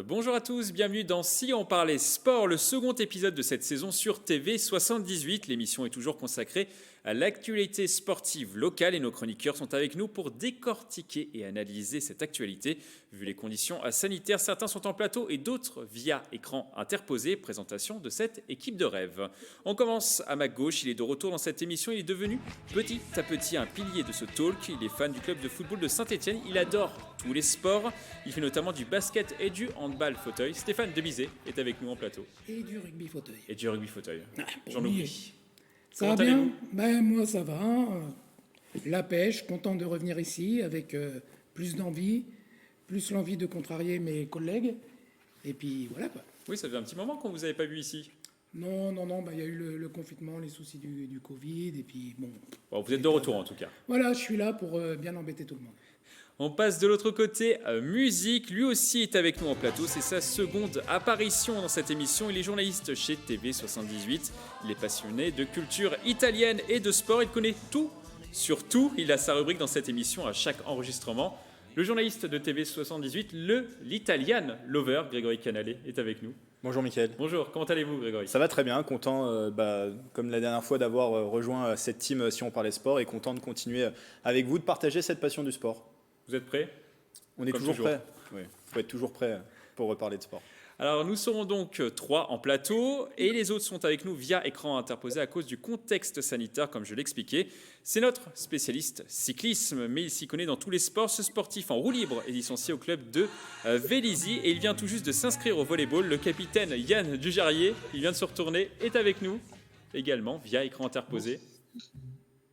Bonjour à tous, bienvenue dans Si on parlait sport, le second épisode de cette saison sur TV 78. L'émission est toujours consacrée à l'actualité sportive locale et nos chroniqueurs sont avec nous pour décortiquer et analyser cette actualité. Vu les conditions sanitaires, certains sont en plateau et d'autres via écran interposé. Présentation de cette équipe de rêve. On commence à ma gauche, il est de retour dans cette émission, il est devenu petit à petit un pilier de ce talk. Il est fan du club de football de Saint-Etienne, il adore tous les sports, il fait notamment du basket et du handball fauteuil. Stéphane Demizet est avec nous en plateau. Et du rugby fauteuil. Et du rugby fauteuil. J'en oui. oublie. Ça va bien? Moi ça va. La pêche, content de revenir ici avec plus d'envie, plus l'envie de contrarier mes collègues. Et puis voilà quoi. Oui, ça fait un petit moment qu'on vous avait pas vu ici. Non, il y a eu le confinement, les soucis du Covid, et puis bon. Vous êtes de retour en tout cas. Voilà, je suis là pour bien embêter tout le monde. On passe de l'autre côté, musique. Lui aussi est avec nous en plateau. C'est sa seconde apparition dans cette émission. Il est journaliste chez TV78. Il est passionné de culture italienne et de sport. Il connaît tout sur tout. Il a sa rubrique dans cette émission à chaque enregistrement. Le journaliste de TV78, l'Italian Lover, Grégory Canale, est avec nous. Bonjour Mickaël. Bonjour, comment allez-vous Grégory? Ça va très bien, content comme la dernière fois d'avoir rejoint cette team Si on parlait sport et content de continuer avec vous, de partager cette passion du sport. Vous êtes prêts? On est toujours prêts. Oui, il faut être toujours prêt pour reparler de sport. Alors nous serons donc 3 en plateau et les autres sont avec nous via écran interposé à cause du contexte sanitaire comme je l'expliquais. C'est notre spécialiste cyclisme mais il s'y connaît dans tous les sports. Ce sportif en roue libre est licencié au club de Vélizy et il vient tout juste de s'inscrire au volleyball. Le capitaine Yann Dujarrier, il vient de se retourner, est avec nous également via écran interposé.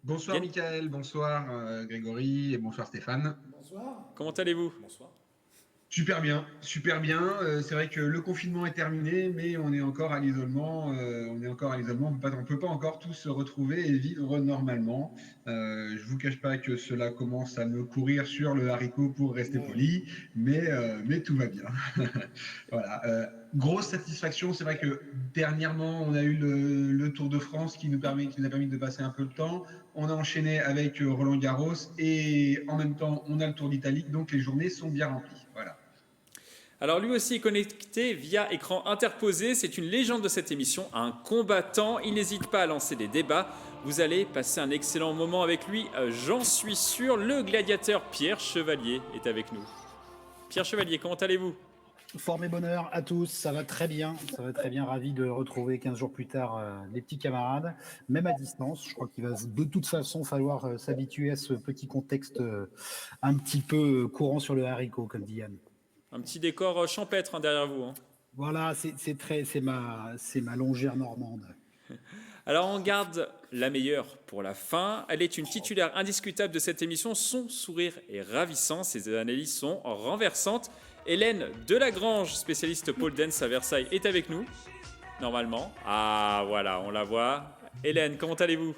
Bonsoir Mickaël, bonsoir Grégory et bonsoir Stéphane. Bonsoir. Comment allez-vous? Bonsoir. Super bien, super bien. C'est vrai que le confinement est terminé, mais on est encore à l'isolement. On ne peut pas encore tous se retrouver et vivre normalement. Je vous cache pas que cela commence à me courir sur le haricot pour rester poli, mais tout va bien. Voilà. Grosse satisfaction. C'est vrai que dernièrement, on a eu le Tour de France qui nous a permis de passer un peu le temps. On a enchaîné avec Roland Garros et en même temps, on a le Tour d'Italie. Donc les journées sont bien remplies. Voilà. Alors lui aussi est connecté via écran interposé, c'est une légende de cette émission, un combattant, il n'hésite pas à lancer des débats, vous allez passer un excellent moment avec lui, j'en suis sûr, le gladiateur Pierre Chevalier est avec nous. Pierre Chevalier, comment allez-vous? Forme et bonheur à tous, ça va très bien, ravi de retrouver 15 jours plus tard les petits camarades, même à distance. Je crois qu'il va de toute façon falloir s'habituer à ce petit contexte un petit peu courant sur le haricot, comme dit Yann. Un petit décor champêtre derrière vous. Voilà, c'est ma longère normande. Alors on garde la meilleure pour la fin. Elle est une titulaire indiscutable de cette émission. Son sourire est ravissant, ses analyses sont renversantes. Hélène Delagrange, spécialiste pole dance à Versailles, est avec nous. Normalement. Ah voilà, on la voit. Hélène, comment allez-vous?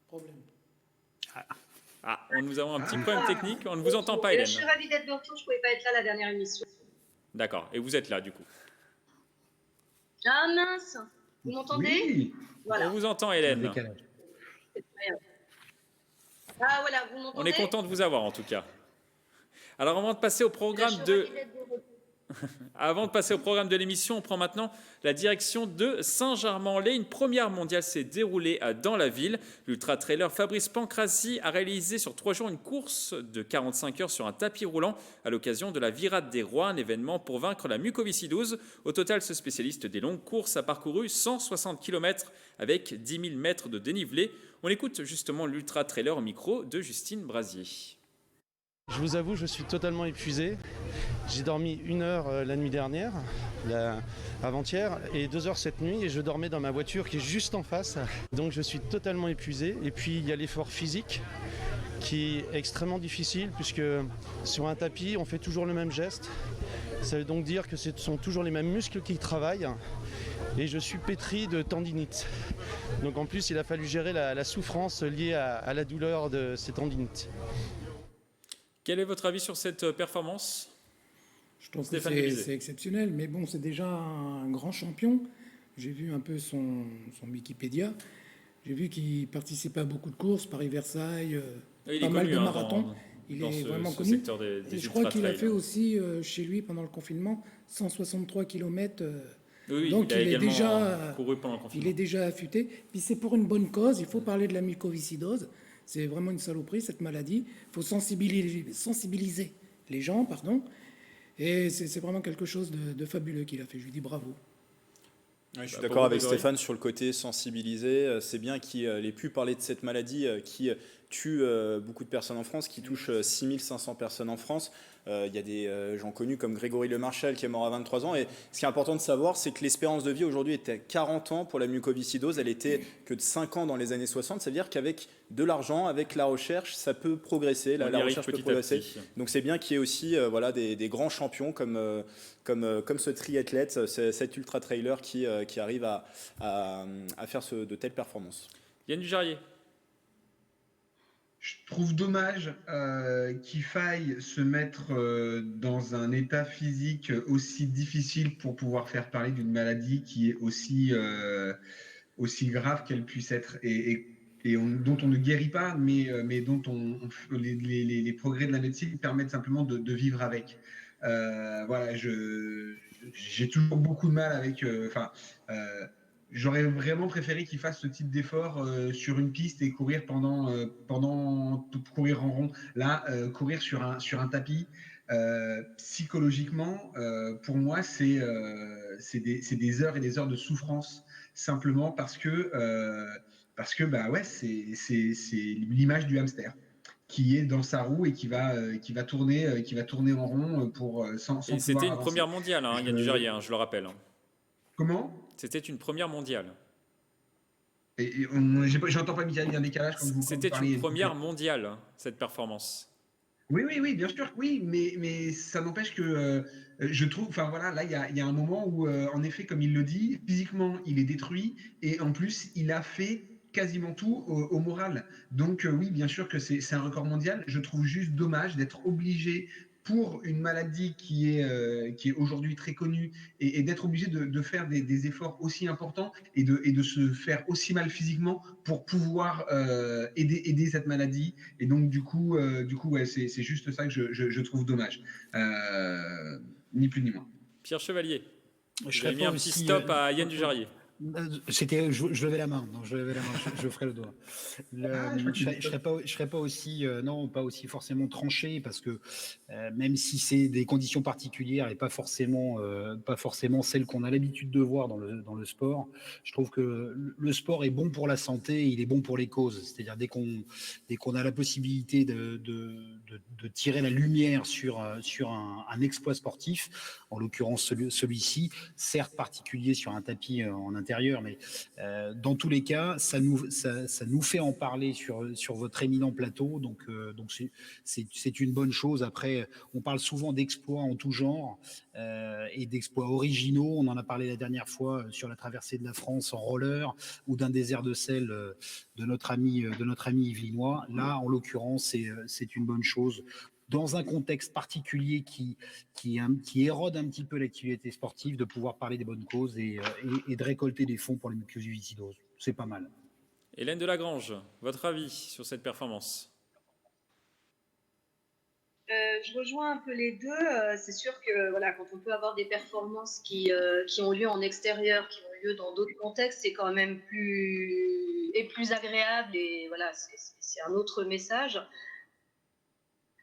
Problème. Nous avons un petit problème technique. On ne vous entend pas, Hélène. Je suis ravie d'être de retour. Je ne pouvais pas être là la dernière émission. D'accord. Et vous êtes là, du coup. Ah mince. Vous m'entendez? Oui. Voilà. On vous entend, Hélène. Ah voilà, vous m'entendez? On est content de vous avoir, en tout cas. Alors, avant de passer au programme de... Avant de passer au programme de l'émission, on prend maintenant la direction de Saint-Germain-en-Laye. Une première mondiale s'est déroulée dans la ville. L'ultra-trailer Fabrice Pancrazi a réalisé sur 3 jours une course de 45 heures sur un tapis roulant à l'occasion de la Virade des Rois, un événement pour vaincre la mucoviscidose. Au total, ce spécialiste des longues courses a parcouru 160 km avec 10 000 mètres de dénivelé. On écoute justement l'ultra-trailer au micro de Justine Brasier. Je vous avoue, je suis totalement épuisé. J'ai dormi 1 heure la nuit dernière, avant-hier, et 2 heures cette nuit, et je dormais dans ma voiture qui est juste en face. Donc je suis totalement épuisé. Et puis il y a l'effort physique qui est extrêmement difficile, puisque sur un tapis, on fait toujours le même geste. Ça veut donc dire que ce sont toujours les mêmes muscles qui travaillent. Et je suis pétri de tendinite. Donc en plus, il a fallu gérer la souffrance liée à la douleur de ces tendinites. Quel est votre avis sur cette performance? Je trouve que c'est exceptionnel, mais bon, c'est déjà un grand champion. J'ai vu un peu son Wikipédia. J'ai vu qu'il participait à beaucoup de courses, Paris-Versailles, pas mal de marathons. Il dans est ce, vraiment ce connu. secteur des Et je crois qu'il a ultra-trails. fait aussi chez lui pendant le confinement 163 km. Oui, Donc il a il est également déjà, couru pendant le il confinement. est déjà affûté. Puis c'est pour une bonne cause. Il faut parler de la mucoviscidose. C'est vraiment une saloperie cette maladie. Il faut sensibiliser les gens, pardon. Et c'est vraiment quelque chose de fabuleux qu'il a fait. Je lui dis bravo. Ouais, je suis Pour d'accord vous, avec Grégory. Stéphane sur le côté sensibilisé. C'est bien qu'il ait pu parler de cette maladie qui tue beaucoup de personnes en France, qui touche 6500 personnes en France. Il y a des gens connus comme Grégory Lemarchal qui est mort à 23 ans. Et ce qui est important de savoir, c'est que l'espérance de vie aujourd'hui est à 40 ans pour la mucoviscidose. Elle était que de 5 ans dans les années 60. Ça veut dire qu'avec de l'argent, avec la recherche, ça peut progresser. On y La arrive recherche peut petit à progresser. petit. Donc c'est bien qu'il y ait aussi voilà, des grands champions comme ce triathlète, cet ultra-trailer qui arrive à faire de telles performances. Yann Dujarrier. Je trouve dommage qu'il faille se mettre dans un état physique aussi difficile pour pouvoir faire parler d'une maladie qui est aussi grave qu'elle puisse être dont on ne guérit pas, mais dont les progrès de la médecine permettent simplement de vivre avec. Voilà, j'ai toujours beaucoup de mal avec. J'aurais vraiment préféré qu'il fasse ce type d'effort sur une piste et courir courir en rond. Là, courir sur un tapis, psychologiquement, pour moi, c'est des heures et des heures de souffrance simplement parce que bah ouais, c'est l'image du hamster qui est dans sa roue et qui va tourner en rond sans Et pouvoir c'était une avancer. première mondiale, hein, Yann Dujarrier, je le rappelle. Comment? C'était une première mondiale. J'entends pas Michael, il y a un décalage quand vous C'était parliez. une première mondiale, cette performance. Oui, bien sûr, oui, mais ça n'empêche que je trouve, enfin voilà, là il y a un moment où, en effet, comme il le dit, physiquement il est détruit et en plus il a fait quasiment tout au moral. Donc oui, bien sûr que c'est un record mondial. Je trouve juste dommage d'être obligé pour une maladie qui est aujourd'hui très connue et d'être obligé de faire des efforts aussi importants et de se faire aussi mal physiquement pour pouvoir aider cette maladie. Et donc, du coup ouais, c'est juste ça que je trouve dommage. Ni plus ni moins. Pierre Chevalier, Je vous serais avez mis pas un petit aussi, stop à Yann Dujarrier. je levais la main, non, je ferai le doigt. Je serais pas aussi, non, pas aussi forcément tranché parce que même si c'est des conditions particulières et pas forcément celles qu'on a l'habitude de voir dans le sport, je trouve que le sport est bon pour la santé, il est bon pour les causes. C'est-à-dire dès qu'on a la possibilité de tirer la lumière sur un exploit sportif, en l'occurrence celui-ci, certes particulier sur un tapis en intérieur, mais dans tous les cas, ça nous fait en parler sur votre éminent plateau, donc c'est une bonne chose. Après, on parle souvent d'exploits en tout genre et d'exploits originaux. On en a parlé la dernière fois sur la traversée de la France en roller ou d'un désert de sel de notre ami Yvelinois. Là, en l'occurrence, c'est une bonne chose. Dans un contexte particulier qui érode un petit peu l'activité sportive, de pouvoir parler des bonnes causes et de récolter des fonds pour les mucoviscidoses. C'est pas mal. Hélène Delagrange, votre avis sur cette performance? Je rejoins un peu les deux. C'est sûr que voilà, quand on peut avoir des performances qui ont lieu en extérieur, qui ont lieu dans d'autres contextes, c'est quand même plus agréable et voilà, c'est un autre message.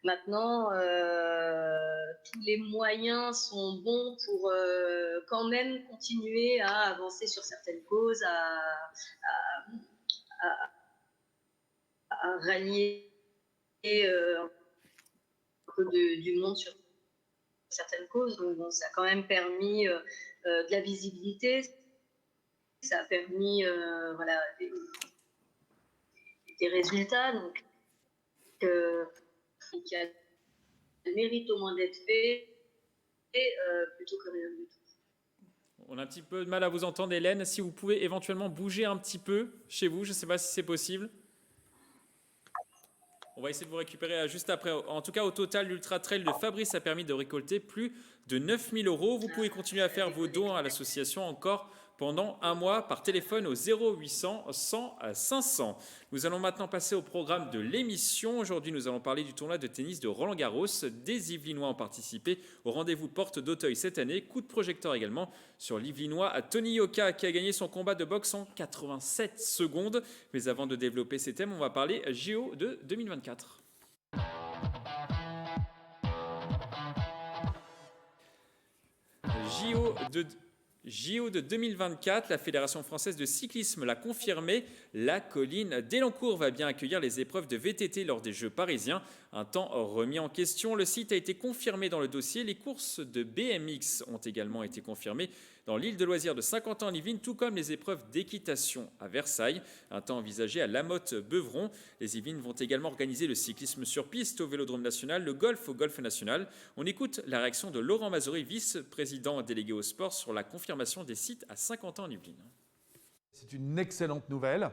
Maintenant, tous les moyens sont bons pour quand même continuer à avancer sur certaines causes, à rallier un peu du monde sur certaines causes. Donc bon, ça a quand même permis de la visibilité, ça a permis voilà, des résultats. Donc, qui a le mérite au moins d'être fait plutôt que rien du tout. On a un petit peu de mal à vous entendre, Hélène. Si vous pouvez éventuellement bouger un petit peu chez vous, je ne sais pas si c'est possible. On va essayer de vous récupérer juste après. En tout cas, au total, l'Ultra Trail de Fabrice a permis de récolter plus de 9 000 €. Vous pouvez continuer à faire vos dons à l'association encore pendant un mois par téléphone au 0800 100 500. Nous allons maintenant passer au programme de l'émission. Aujourd'hui, nous allons parler du tournoi de tennis de Roland-Garros. Des Yvelinois ont participé au rendez-vous porte d'Auteuil cette année. Coup de projecteur également sur l'Yvelinois Tony Yoka qui a gagné son combat de boxe en 87 secondes. Mais avant de développer ces thèmes, on va parler JO de 2024. JO de 2024, la Fédération française de cyclisme l'a confirmé, la colline d'Elancourt va bien accueillir les épreuves de VTT lors des Jeux parisiens. Un temps remis en question, le site a été confirmé dans le dossier. Les courses de BMX ont également été confirmées dans l'île de loisirs de Saint-Quentin-en-Yvelines, tout comme les épreuves d'équitation à Versailles. Un temps envisagé à Lamotte-Beuvron. Les Yvelines vont également organiser le cyclisme sur piste au Vélodrome national, le golf au Golf national. On écoute la réaction de Laurent Mazory, vice-président délégué au sport, sur la confirmation des sites à Saint-Quentin-en-Yvelines. C'est une excellente nouvelle.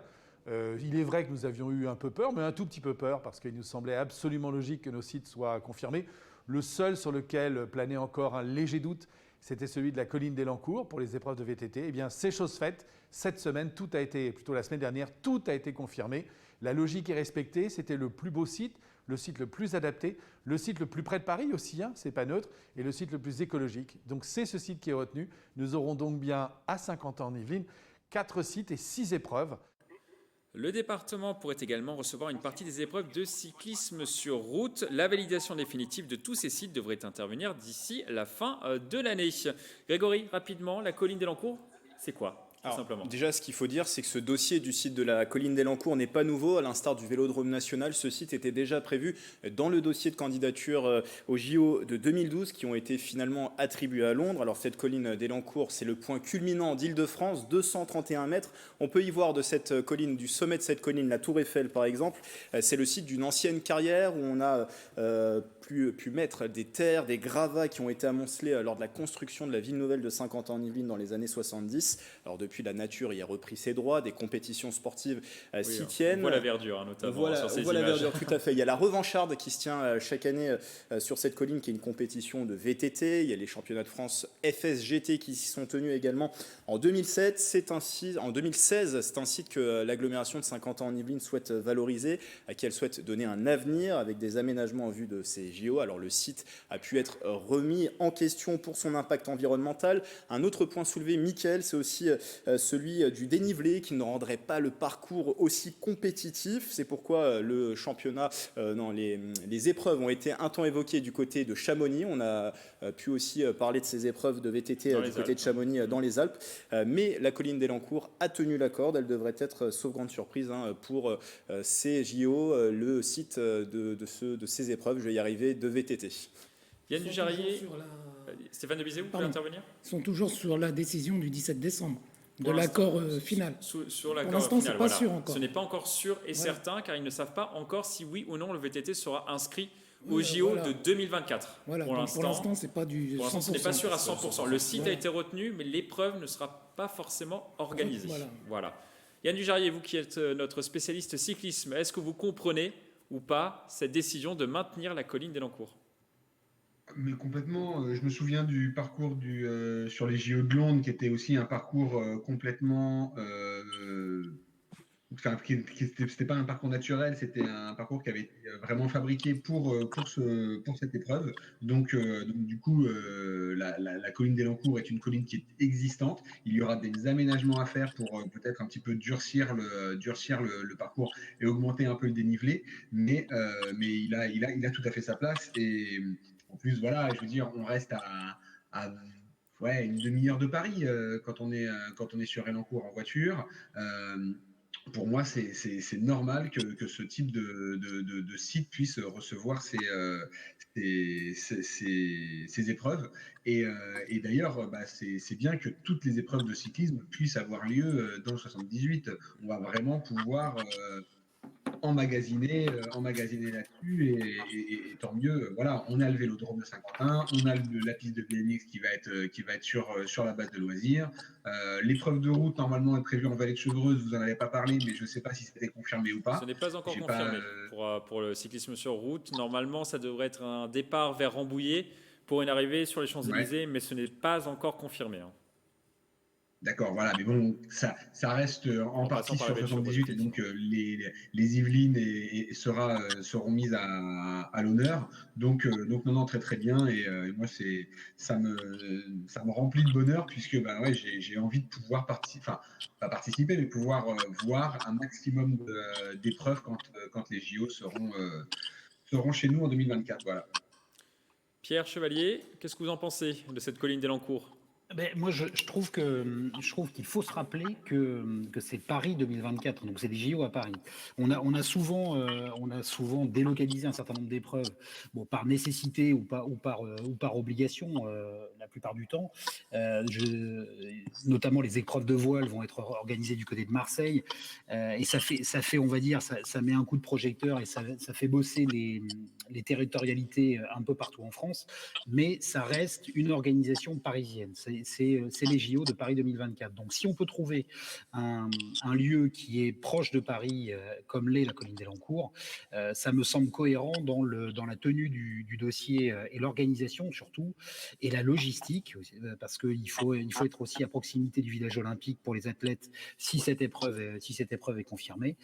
Il est vrai que nous avions eu un peu peur, mais un tout petit peu peur, parce qu'il nous semblait absolument logique que nos sites soient confirmés. Le seul sur lequel planait encore un léger doute, c'était celui de la colline d'Elancourt pour les épreuves de VTT. Eh bien, c'est chose faite. Cette semaine, plutôt la semaine dernière, tout a été confirmé. La logique est respectée. C'était le plus beau site, le site le plus adapté, le site le plus près de Paris aussi, c'est pas neutre, et le site le plus écologique. Donc, c'est ce site qui est retenu. Nous aurons donc bien à Saint-Quentin-en-Yvelines 4 sites et 6 épreuves. Le département pourrait également recevoir une partie des épreuves de cyclisme sur route. La validation définitive de tous ces sites devrait intervenir d'ici la fin de l'année. Grégory, rapidement, la colline d'Elancourt, c'est quoi ? Alors, simplement. déjà, ce qu'il faut dire, c'est que ce dossier du site de la colline d'Elancourt n'est pas nouveau. À l'instar du Vélodrome national, ce site était déjà prévu dans le dossier de candidature au JO de 2012 qui ont été finalement attribués à Londres. Alors, cette colline d'Elancourt, c'est le point culminant d'Île-de-France, 231 mètres. On peut y voir de cette colline, du sommet de cette colline, la Tour Eiffel par exemple. C'est le site d'une ancienne carrière où on a pu mettre des terres, des gravats qui ont été amoncelés lors de la construction de la ville nouvelle de Saint-Quentin-en-Yvelines dans les années 70. Alors, depuis, la nature y a repris ses droits, des compétitions sportives s'y tiennent. On voit la verdure, notamment, sur ces on voit images. la verdure, tout à fait. Il y a la Revancharde qui se tient chaque année sur cette colline, qui est une compétition de VTT. Il y a les championnats de France FSGT qui s'y sont tenus également en 2007. En 2016, c'est un site que l'agglomération de Saint-Quentin-en-Yvelines souhaite valoriser, à qui elle souhaite donner un avenir avec des aménagements en vue de ces JO. Alors, le site a pu être remis en question pour son impact environnemental. Un autre point soulevé, Mickaël, c'est aussi celui du dénivelé qui ne rendrait pas le parcours aussi compétitif. C'est pourquoi le championnat, les épreuves ont été un temps évoquées du côté de Chamonix. On a pu aussi parler de ces épreuves de VTT du côté de Chamonix dans les Alpes. Mais la colline d'Elancourt a tenu la corde. Elle devrait être, sauf grande surprise, pour ces JO, le site de ces épreuves, je vais y arriver, de VTT. Yann Dujarrier, Stéphane de Bizet, vous pouvez intervenir ? Ils sont toujours sur la décision du 17 décembre, de l'accord final. Sur l'accord Pour l'instant, final, c'est pas sûr encore. Ce n'est pas encore sûr et certain, car ils ne savent pas encore si oui ou non le VTT sera inscrit au JO de 2024. Voilà, pour l'instant, c'est pas du 100%. Pour l'instant, ce n'est pas sûr à 100%. Le site a été retenu, mais l'épreuve ne sera pas forcément organisée. Voilà. Yann Dujarrier, vous qui êtes notre spécialiste cyclisme, est-ce que vous comprenez ou pas cette décision de maintenir la colline d'Elancourt ? Mais complètement. Je me souviens du parcours sur les JO de Londres, qui était aussi un parcours complètement. Enfin, c'était pas un parcours naturel, c'était un parcours qui avait été vraiment fabriqué pour cette épreuve. Donc du coup, la colline d'Elancourt est une colline qui est existante. Il y aura des aménagements à faire pour peut-être un petit peu durcir le parcours et augmenter un peu le dénivelé. Mais il a tout à fait sa place. Et en plus, voilà, je veux dire, on reste à une demi-heure de Paris quand on est sur Elancourt en voiture. Pour moi, c'est normal que ce type de site puisse recevoir ces épreuves. Et d'ailleurs, c'est bien que toutes les épreuves de cyclisme puissent avoir lieu dans le 78. On va vraiment pouvoir emmagasiner là-dessus et tant mieux. Voilà, on a le Vélodrome de Saint-Quentin, on a la piste de BMX qui va être sur la base de loisirs. L'épreuve de route normalement est prévue en Vallée de Chevreuse. Vous en avez pas parlé, mais je ne sais pas si c'était confirmé ou pas. Ce n'est pas encore confirmé pour le cyclisme sur route. Normalement, ça devrait être un départ vers Rambouillet pour une arrivée sur les Champs-Élysées, mais ce n'est pas encore confirmé. D'accord, voilà, mais bon, ça reste en En passant partie par la sur Belle Chevreuse, 78 et donc effectivement. les Yvelines seront mises à l'honneur. Donc non, non, très très bien. Et moi, ça me remplit de bonheur puisque ben, ouais, j'ai envie de pouvoir participer, enfin, pas participer, mais pouvoir voir un maximum d'épreuves quand les JO seront chez nous en 2024. Voilà. Pierre Chevalier, qu'est-ce que vous en pensez de cette colline d'Elancourt? Ben, moi, je trouve qu'il faut se rappeler que c'est Paris 2024, donc c'est des JO à Paris. On a souvent délocalisé un certain nombre d'épreuves, bon, par nécessité ou par obligation, la plupart du temps. Notamment les épreuves de voile vont être organisées du côté de Marseille, et on va dire, ça met un coup de projecteur et ça fait bosser les territorialités un peu partout en France, mais ça reste une organisation parisienne. C'est les JO de Paris 2024. Donc, si on peut trouver un lieu qui est proche de Paris, comme l'est la colline d'Elancourt, ça me semble cohérent dans la tenue du dossier et l'organisation surtout, et la logistique, parce qu'il faut être aussi à proximité du village olympique pour les athlètes si cette épreuve est confirmée.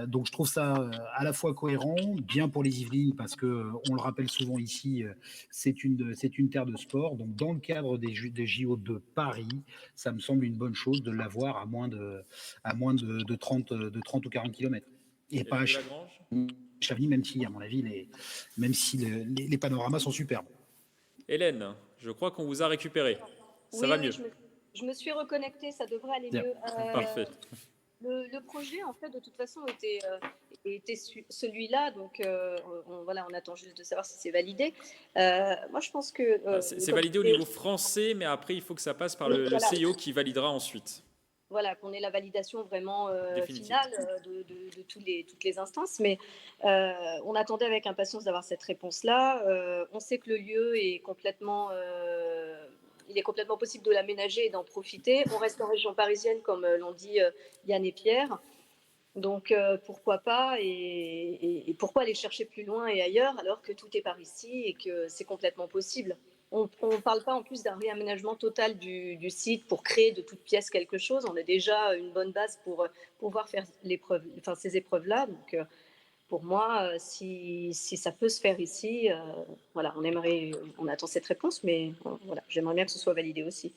Donc, je trouve ça à la fois cohérent, bien pour les Yvelines, parce que on le rappelle souvent ici, c'est une terre de sport. Donc, dans le cadre des JO de Paris, ça me semble une bonne chose de l'avoir à moins de 30 ou 40 kilomètres. Et pas Hélène à de Lagrange? Chavigny, même si, à mon avis, même si les panoramas sont superbes. Hélène, je crois qu'on vous a récupéré. Ça Oui, va oui, mieux. je me suis reconnectée, ça devrait aller Bien. mieux. Parfait. Le projet, en fait, de toute façon, était celui-là. Donc, voilà, on attend juste de savoir si c'est validé. Moi, je pense que, Ah, c'est comme validé au c'est- niveau français, mais après, il faut que ça passe par oui, le voilà, CIO qui validera ensuite. voilà, qu'on ait la validation vraiment Définitive. finale de toutes les instances. Mais on attendait avec impatience d'avoir cette réponse-là. On sait que le lieu est il est complètement possible de l'aménager et d'en profiter. On reste en région parisienne, comme l'ont dit Yann et Pierre. Donc pourquoi pas et pourquoi aller chercher plus loin et ailleurs alors que tout est par ici et que c'est complètement possible. On ne parle pas en plus d'un réaménagement total du site pour créer de toutes pièces quelque chose. On a déjà une bonne base pour pouvoir faire ces épreuves-là. Donc pour moi, si ça peut se faire ici, voilà, on attend cette réponse, mais voilà, j'aimerais bien que ce soit validé aussi.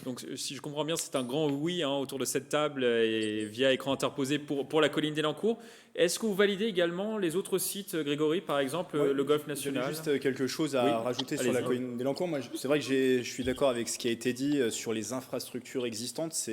Donc, si je comprends bien, c'est un grand oui hein, autour de cette table et via écran interposé pour la colline d'Elancourt. Est-ce que vous validez également les autres sites, Grégory, par exemple, Ouais, le Golf j'avais National? juste quelque chose à Oui, rajouter sur la allez-y. colline d'Elancourt. Moi, c'est vrai que je suis d'accord avec ce qui a été dit sur les infrastructures existantes.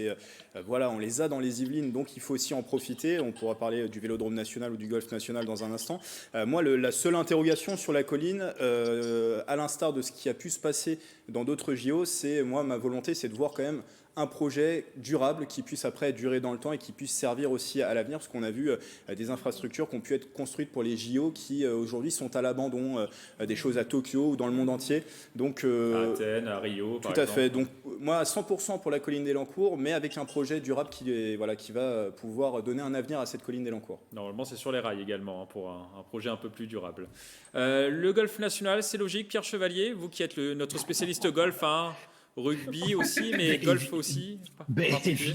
Voilà, on les a dans les Yvelines, donc il faut aussi en profiter. On pourra parler du Vélodrome national ou du Golf national dans un instant. Moi, la seule interrogation sur la colline, à l'instar de ce qui a pu se passer dans d'autres JO, ma volonté, c'est de voir quand même un projet durable qui puisse après durer dans le temps et qui puisse servir aussi à l'avenir, parce qu'on a vu des infrastructures qui ont pu être construites pour les JO qui aujourd'hui sont à l'abandon, des choses à Tokyo ou dans le monde entier. Donc, À Athènes, à Rio, tout par à exemple. fait. Donc moi à 100% pour la colline d'Elancourt, mais avec un projet durable qui va pouvoir donner un avenir à cette colline d'Elancourt. Normalement, c'est sur les rails également, hein, pour un projet un peu plus durable. Le golf national, c'est logique. Pierre Chevalier, vous qui êtes notre spécialiste golf, hein, rugby aussi, mais golf aussi. Ben, particulier.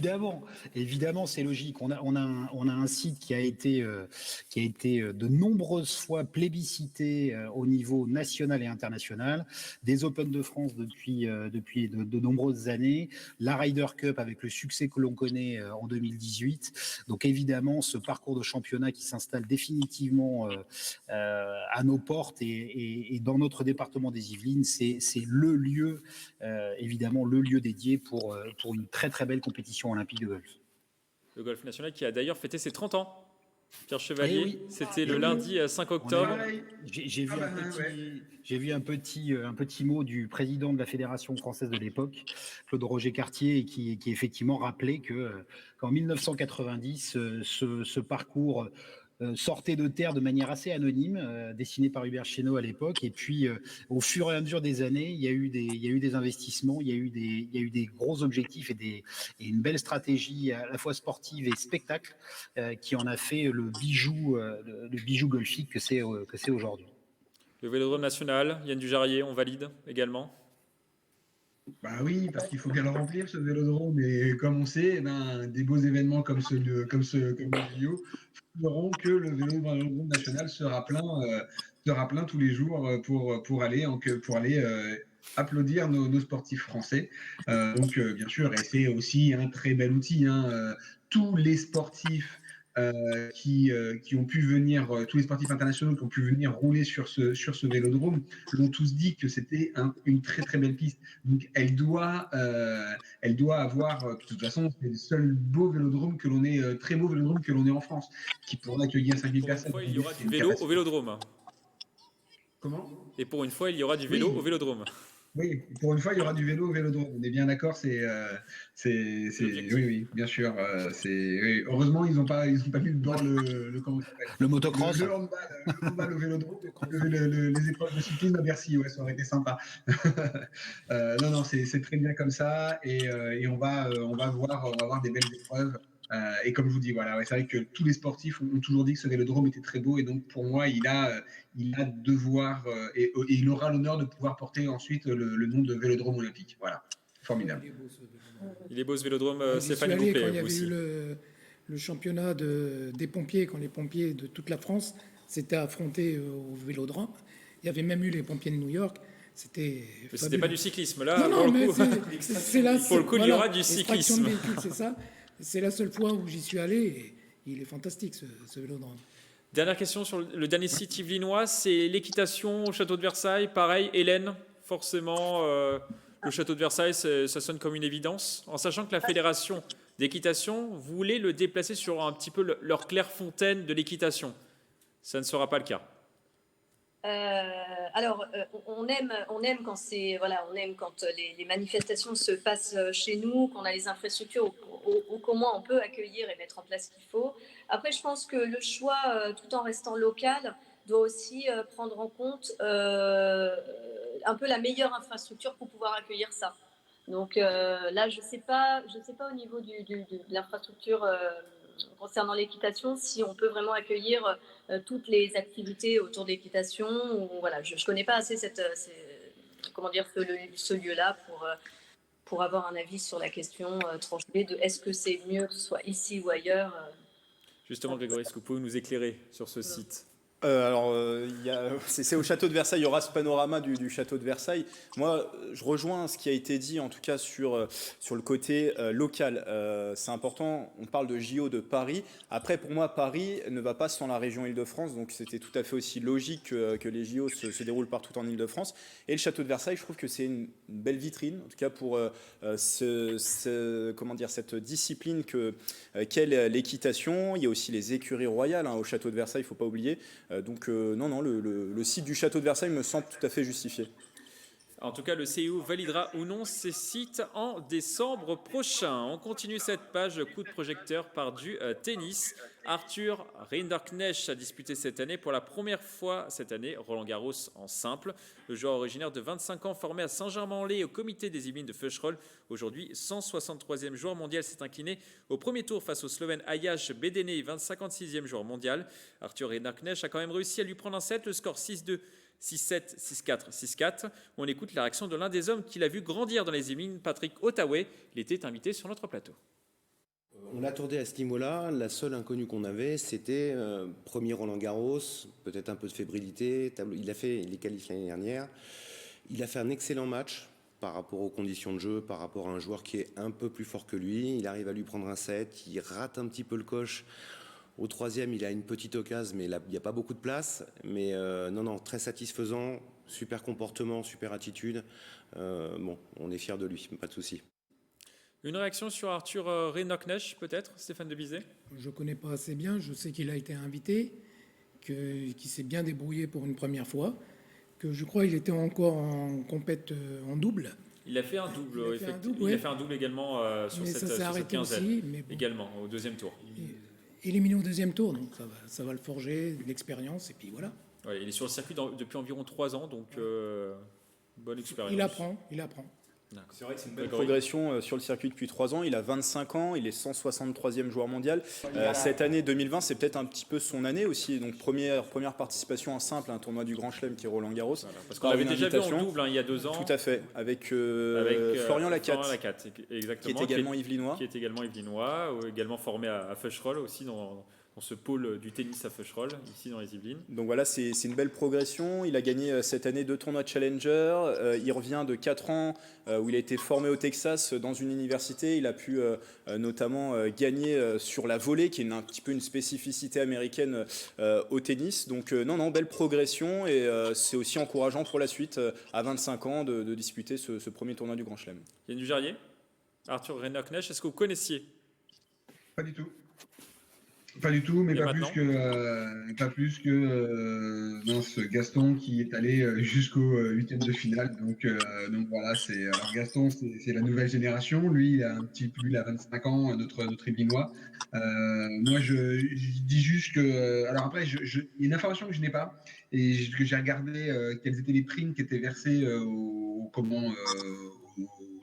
évidemment, c'est logique. On a un site qui a été de nombreuses fois plébiscité au niveau national et international, des Open de France depuis de nombreuses années, la Ryder Cup avec le succès que l'on connaît en 2018. Donc évidemment, ce parcours de championnat qui s'installe définitivement à nos portes et dans notre département des Yvelines, c'est le lieu évidemment le lieu dédié pour une très très belle compétition olympique de golf. Le golf national qui a d'ailleurs fêté ses 30 ans. Pierre Chevalier, Eh oui. c'était Eh le oui. lundi 5 octobre. Pareil. J'ai vu, Ah bah, ouais. j'ai vu un petit mot du président de la Fédération française de l'époque, Claude Roger Cartier, qui effectivement rappelait qu'en 1990, ce parcours sortait de terre de manière assez anonyme, dessiné par Hubert Chénaud à l'époque. Et puis, au fur et à mesure des années, il y a eu des investissements, il y a eu des gros objectifs et une belle stratégie à la fois sportive et spectacle qui en a fait le bijou golfique que c'est aujourd'hui. Le Vélodrome national, Yann Dujarrier, on valide également. Bah oui, parce qu'il faut bien le remplir ce vélodrome. Et comme on sait, eh ben, des beaux événements comme les JO feront que le vélodrome national sera plein tous les jours pour aller applaudir nos sportifs français. Bien sûr, et c'est aussi un très bel outil, hein. Tous les sportifs qui ont pu venir, tous les sportifs internationaux qui ont pu venir rouler sur ce vélodrome l'ont tous dit que c'était une très très belle piste. Donc elle doit avoir, de toute façon, c'est le seul beau vélodrome que l'on ait, très beau vélodrome que l'on ait en France, qui pourrait accueillir 5000 Pour une personnes. fois, il y aura C'est du une vélo au capacité. vélodrome. Comment? Et pour une fois, il y aura du vélo Oui. au vélodrome. Oui, pour une fois, il y aura du vélo au vélodrome. On est bien d'accord, C'est l'objectif. oui, oui, bien sûr. Oui. Heureusement, ils n'ont pas mis comment ça s'appelle Le motocross. le handball au vélodrome, les épreuves de cyclisme à Bercy, ouais, ça aurait été sympa. Non, non, c'est très bien comme ça, et on va voir des belles épreuves. Et comme je vous dis, voilà, ouais, c'est vrai que tous les sportifs ont toujours dit que ce vélodrome était très beau, et donc pour moi, il a devoir et il aura l'honneur de pouvoir porter ensuite le nom de vélodrome olympique. Voilà, formidable. Il est beau ce vélodrome. Il est beau ce vélodrome, J'y suis Stéphane, il vous allé plaît, quand il y vous avait eu aussi. le championnat des pompiers, quand les pompiers de toute la France s'étaient affrontés au vélodrome. Il y avait même eu les pompiers de New York. C'était Mais c'était pas du cyclisme, là, Non, pour non, le mais coup. c'est là. Pour le coup, il y aura du extraction cyclisme. de véhicules, c'est ça. C'est la seule fois où j'y suis allé et il est fantastique ce vélodrome. Dernière question sur le dernier site yvelinois, c'est l'équitation au château de Versailles. Pareil, Hélène, forcément, le château de Versailles, ça sonne comme une évidence, en sachant que la fédération d'équitation voulait le déplacer sur un petit peu leur Clairefontaine de l'équitation. Ça ne sera pas le cas. On aime quand on aime quand les manifestations se passent chez nous, qu'on a les infrastructures, ou qu'au moins on peut accueillir et mettre en place ce qu'il faut. Après, je pense que le choix, tout en restant local, doit aussi prendre en compte un peu la meilleure infrastructure pour pouvoir accueillir ça. Donc là, je sais pas au niveau de l'infrastructure concernant l'équitation, si on peut vraiment accueillir toutes les activités autour de l'équitation. Voilà, je ne connais pas assez ce lieu-là pour avoir un avis sur la question tranchée de est-ce que c'est mieux que ce soit ici ou ailleurs. Justement, Grégory, est-ce que vous pouvez nous éclairer sur ce site ? C'est au château de Versailles, il y aura ce panorama du château de Versailles. Moi, je rejoins ce qui a été dit, en tout cas sur le côté local. C'est important, on parle de JO de Paris. Après, pour moi, Paris ne va pas sans la région Île-de-France, donc c'était tout à fait aussi logique que les JO se déroulent partout en Île-de-France. Et le château de Versailles, je trouve que c'est une belle vitrine, en tout cas pour cette discipline qu'est l'équitation. Il y a aussi les écuries royales au château de Versailles, il ne faut pas oublier. Non, le site du château de Versailles me semble tout à fait justifié. En tout cas, le CIO validera ou non ces sites en décembre prochain. On continue cette page coup de projecteur par du tennis. Arthur Rinderknecht a disputé cette année pour la première fois cette année Roland-Garros en simple. Le joueur originaire de 25 ans formé à Saint-Germain-en-Laye au comité des Yvelines de Feucherolles. Aujourd'hui, 163e joueur mondial s'est incliné au premier tour face au Slovène Ajax Bedene, 56e joueur mondial. Arthur Rinderknecht a quand même réussi à lui prendre un set, le score 6-2. 6-7, 6-4, 6-4. On écoute la réaction de l'un des hommes qui l'a vu grandir dans les Yvelines, Patrick Ottaway. Il était invité sur notre plateau. On l'attendait à ce niveau-là. La seule inconnue qu'on avait, c'était premier Roland-Garros, peut-être un peu de fébrilité. Il a fait les qualifs l'année dernière. Il a fait un excellent match par rapport aux conditions de jeu, par rapport à un joueur qui est un peu plus fort que lui. Il arrive à lui prendre un set, il rate un petit peu le coche. Au troisième, il a une petite occasion, mais là, il n'y a pas beaucoup de place. Mais non, très satisfaisant, super comportement, super attitude. On est fiers de lui, pas de souci. Une réaction sur Arthur Rinderknecht, peut-être, Stéphane de Bizet ? Je ne connais pas assez bien, je sais qu'il a été invité, qu'il s'est bien débrouillé pour une première fois, que je crois qu'il était encore en compète en double. Il a fait un double, il a fait un double également sur cette quinzaine, aussi, mais bon. Également, au deuxième tour. Éliminé au deuxième tour, donc ça va le forger, de l'expérience, et puis voilà. Ouais, il est sur le circuit depuis environ 3 ans, donc bonne expérience. Il apprend. C'est vrai que c'est une belle progression sur le circuit depuis 3 ans. Il a 25 ans, il est 163e joueur mondial. Cette année 2020, c'est peut-être un petit peu son année aussi. Donc première participation en simple à un tournoi du Grand Chelem qui est Roland Garros. Voilà, parce qu'on l'avait déjà vu en double il y a 2 ans. Tout à fait, avec Florian Lacatte, exactement, qui est également yvelinois. Qui est également yvelinois, également formé à Feucherolles aussi dans ce pôle du tennis à Feucherolles, ici dans les Yvelines. Donc voilà, c'est une belle progression. Il a gagné cette année 2 tournois de Challenger. Il revient de 4 ans où il a été formé au Texas dans une université. Il a pu notamment gagner sur la volée, qui est un petit peu une spécificité américaine au tennis. Donc non, belle progression et c'est aussi encourageant pour la suite, à 25 ans, de disputer ce premier tournoi du Grand Chelem. Yann Dujarrier, Arthur Rinderknecht, est-ce que vous connaissiez? Pas du tout. Pas du tout, mais pas plus que Gaston qui est allé jusqu'au 8e de finale. Donc voilà, alors Gaston, c'est la nouvelle génération. Lui, il a 25 ans, notre Yvelinois. Moi, je dis juste que, alors après, il y a une information que je n'ai pas et que j'ai regardé quelles étaient les primes qui étaient versées aux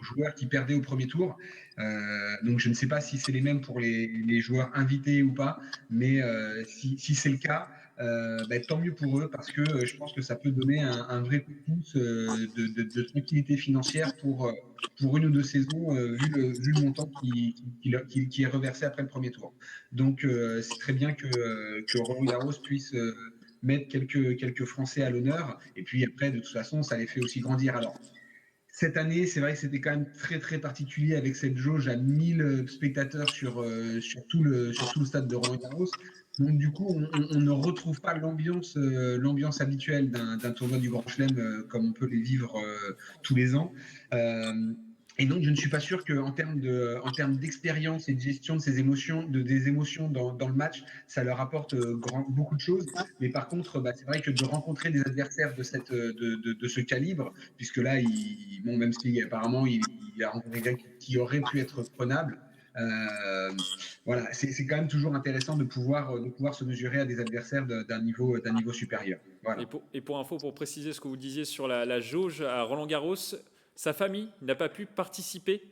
joueurs qui perdaient au premier tour. Donc je ne sais pas si c'est les mêmes pour les joueurs invités ou pas, mais si c'est le cas, tant mieux pour eux, parce que je pense que ça peut donner un vrai coup de pouce de tranquillité financière pour une ou deux saisons, vu le montant qui est reversé après le premier tour. Donc c'est très bien que Roland Garros puisse mettre quelques Français à l'honneur, et puis après de toute façon ça les fait aussi grandir. Alors cette année, c'est vrai que c'était quand même très très particulier avec cette jauge à 1000 spectateurs sur tout le stade de Roland-Garros. Donc du coup, on ne retrouve pas l'ambiance habituelle d'un tournoi du Grand Chelem comme on peut les vivre tous les ans. Et donc, je ne suis pas sûr qu'en termes d'expérience et de gestion de des émotions dans le match, ça leur apporte beaucoup de choses. Mais par contre, c'est vrai que de rencontrer des adversaires de ce calibre, puisque là, même si apparemment il a rencontré quelqu'un qui aurait pu être prenable, voilà, c'est quand même toujours intéressant de pouvoir se mesurer à des adversaires d'un niveau supérieur. Voilà. Et pour info, pour préciser ce que vous disiez sur la jauge à Roland-Garros, sa famille n'a pas pu participer,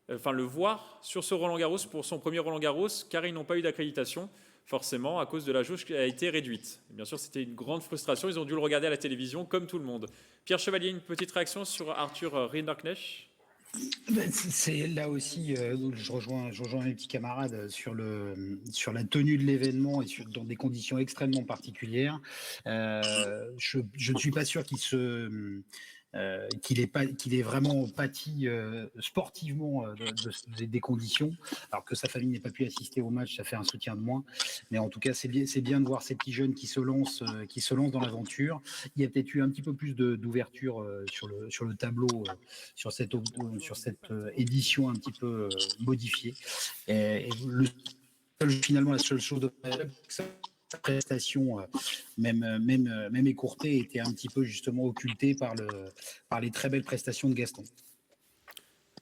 le voir sur ce Roland-Garros pour son premier Roland-Garros, car ils n'ont pas eu d'accréditation, forcément, à cause de la jauge qui a été réduite. Et bien sûr, c'était une grande frustration. Ils ont dû le regarder à la télévision, comme tout le monde. Pierre Chevalier, une petite réaction sur Arthur Rinderknecht? C'est là aussi, je rejoins mes petits camarades sur la tenue de l'événement et dans des conditions extrêmement particulières. Je ne suis pas sûr qu'il ait vraiment pâti sportivement des conditions, alors que sa famille n'ait pas pu assister au match, ça fait un soutien de moins. Mais en tout cas, c'est bien de voir ces petits jeunes qui se lancent dans l'aventure. Il y a peut-être eu un petit peu plus d'ouverture sur le tableau, sur cette édition un petit peu modifiée. Finalement, la seule chose de sa prestation, même écourtée, était un petit peu justement occultée par les très belles prestations de Gaston.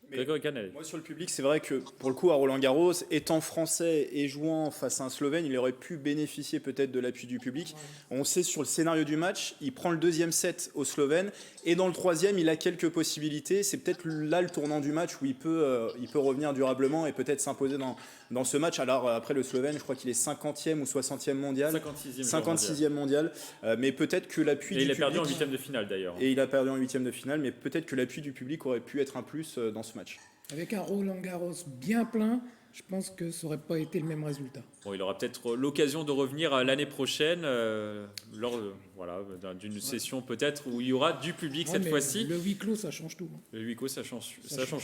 Moi, sur le public, c'est vrai que pour le coup, à Roland-Garros, étant français et jouant face à un Slovène, il aurait pu bénéficier peut-être de l'appui du public. On sait sur le scénario du match, il prend le deuxième set au Slovène et dans le troisième, il a quelques possibilités. C'est peut-être là le tournant du match où il peut revenir durablement et peut-être s'imposer dans ce match. Alors après, le Slovène, je crois qu'il est 50e ou 60e mondial. 56e mondial. Mais peut-être que l'appui du public... Et il a perdu en 8e de finale d'ailleurs. Et il a perdu en 8e de finale, mais peut-être que l'appui du public aurait pu être un plus dans ce match. Avec un Roland Garros bien plein, je pense que ça n'aurait pas été le même résultat. Bon, il aura peut-être l'occasion de revenir l'année prochaine lors d'une session peut-être où il y aura du public cette fois-ci. Le huis clos, ça change tout. Le huis clos, ça change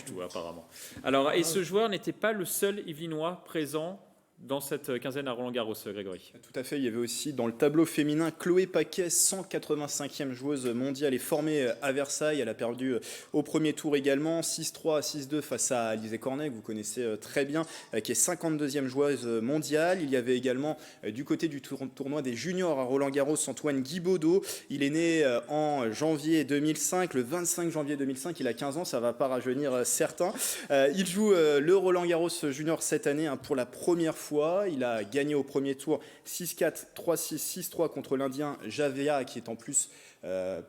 tout apparemment. Alors, et ce joueur n'était pas le seul Yvelinois présent dans cette quinzaine à Roland-Garros, Grégory. Tout à fait, il y avait aussi dans le tableau féminin Chloé Paquet, 185e joueuse mondiale, est formée à Versailles, elle a perdu au premier tour également, 6-3 à 6-2 face à Alizé Cornet, que vous connaissez très bien, qui est 52e joueuse mondiale. Il y avait également du côté du tournoi des juniors à Roland-Garros, Antoine Guibaudot, il est né en janvier 2005, le 25 janvier 2005, il a 15 ans, ça ne va pas rajeunir certains. Il joue le Roland-Garros junior cette année pour la première fois fois. Il a gagné au premier tour 6-4, 3-6, 6-3 contre l'Indien Javia, qui est en plus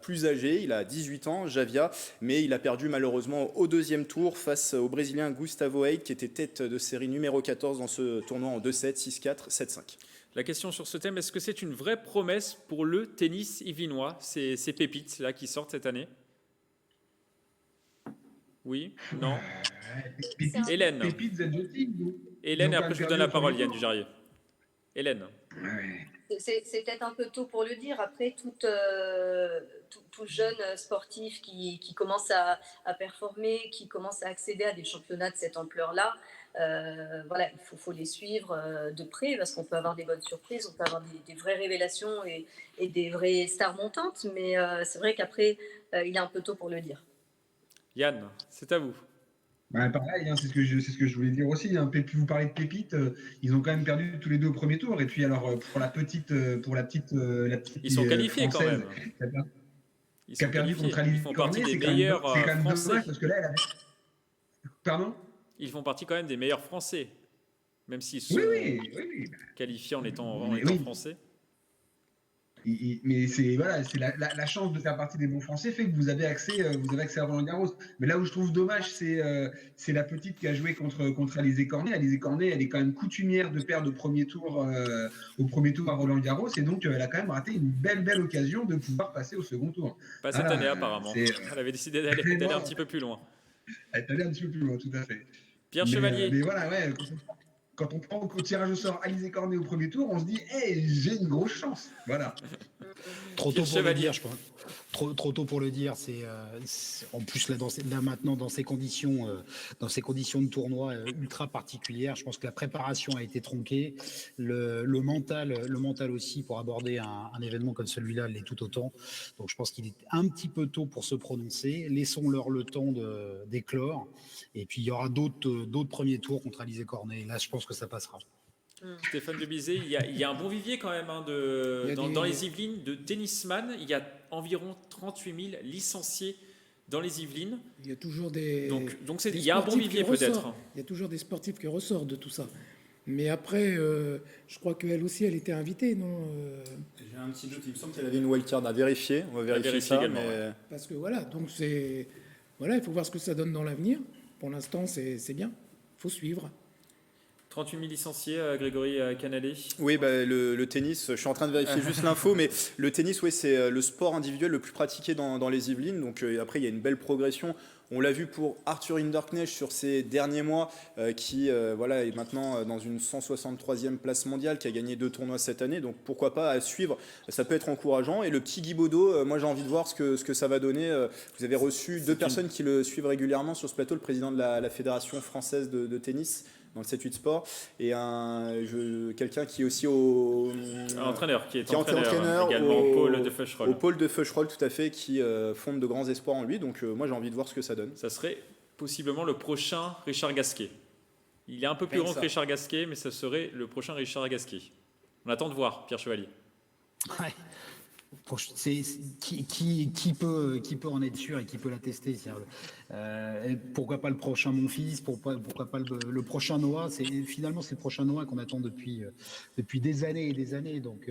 plus âgé. Il a 18 ans, Javia, mais il a perdu malheureusement au deuxième tour face au Brésilien Gustavo Eight, qui était tête de série numéro 14 dans ce tournoi en 2-7, 6-4, 7-5. La question sur ce thème, est-ce que c'est une vraie promesse pour le tennis yvelinois, ces pépites là qui sortent cette année? Oui? Non? Hélène. Pépites Zadjoti, Hélène, et après je vous donne la parole, Yann Dujarrier. Hélène. C'est peut-être un peu tôt pour le dire. Après, tout jeune sportif qui commence à performer, qui commence à accéder à des championnats de cette ampleur-là, voilà, il faut les suivre de près parce qu'on peut avoir des bonnes surprises, on peut avoir des vraies révélations et des vraies stars montantes. Mais c'est vrai qu'après, il est un peu tôt pour le dire. Yann, c'est à vous. Bah, pareil, c'est ce que je voulais dire aussi. Vous parlez de pépites, ils ont quand même perdu tous les deux au premier tour. Et puis alors pour la petite, ils sont qualifiés quand même. Qui a perdu contre Alizé Cornet, c'est quand même français. Dommage parce que là, elle avait... Pardon ? Ils font partie quand même des meilleurs Français, même s'ils sont qualifiés en étant français. Mais c'est la chance de faire partie des bons Français fait que vous avez accès à Roland-Garros. Mais là où je trouve dommage, c'est la petite qui a joué contre Alizé Cornet. Alizé Cornet, elle est quand même coutumière de perdre au premier tour à Roland-Garros, et donc elle a quand même raté une belle occasion de pouvoir passer au second tour. Pas cette année apparemment. Elle avait décidé d'aller un petit peu plus loin. Elle est allée un petit peu plus loin, tout à fait. Pierre Chevalier. Mais voilà, quand on prend au tirage au sort Alizé Cornet au premier tour, on se dit hey, j'ai une grosse chance. Voilà. Trop tôt pour le dire, je crois. Trop tôt pour le dire. C'est en plus là maintenant dans ces conditions de tournoi ultra particulières, je pense que la préparation a été tronquée. Le mental aussi pour aborder un événement comme celui-là l'est tout autant. Donc je pense qu'il est un petit peu tôt pour se prononcer. Laissons-leur le temps d'éclore. Et puis il y aura d'autres premiers tours contre Alizé Cornet. Là, je pense que ça passera. Stéphane Debizet, il y a un bon vivier quand même dans les Yvelines de tennisman. Il y a environ 38 000 licenciés dans les Yvelines. Il y a toujours des. Donc il y a un bon vivier peut-être. Il y a toujours des sportifs qui ressortent de tout ça. Mais après, je crois qu'elle aussi, elle était invitée, non J'ai un petit doute, il me semble qu'elle avait une wildcard à vérifier. On va vérifier ça. Également, Parce que voilà, donc il faut voir ce que ça donne dans l'avenir. Pour l'instant, c'est bien. Il faut suivre. 38 000 licenciés, Grégory Canalé. Oui, le tennis, je suis en train de vérifier juste l'info, mais le tennis, oui, c'est le sport individuel le plus pratiqué dans les Yvelines. Donc après, il y a une belle progression. On l'a vu pour Arthur Hinderknecht sur ces derniers mois, qui est maintenant dans une 163e place mondiale, qui a gagné 2 tournois cette année. Donc pourquoi pas à suivre, ça peut être encourageant. Et le petit Guy Baudot, moi j'ai envie de voir ce que ça va donner. Vous avez reçu 2 personnes qui le suivent régulièrement sur ce plateau, le président de la Fédération française de tennis dans le 7-8 sport, et quelqu'un qui est aussi entraîneur, qui est entraîneur également au pôle de Feucherolles. Au pôle de Feucherolles, tout à fait, qui fonde de grands espoirs en lui. Donc moi j'ai envie de voir ce que ça donne. Ça serait possiblement le prochain Richard Gasquet. Il est un peu plus grand que Richard Gasquet, mais ça serait le prochain Richard Gasquet. On attend de voir, Pierre Chevalier. Ouais. Qui peut en être sûr et qui peut l'attester. Pourquoi pas le prochain Monfils, pourquoi pas le prochain Noah. Finalement c'est le prochain Noah qu'on attend depuis des années et des années. Donc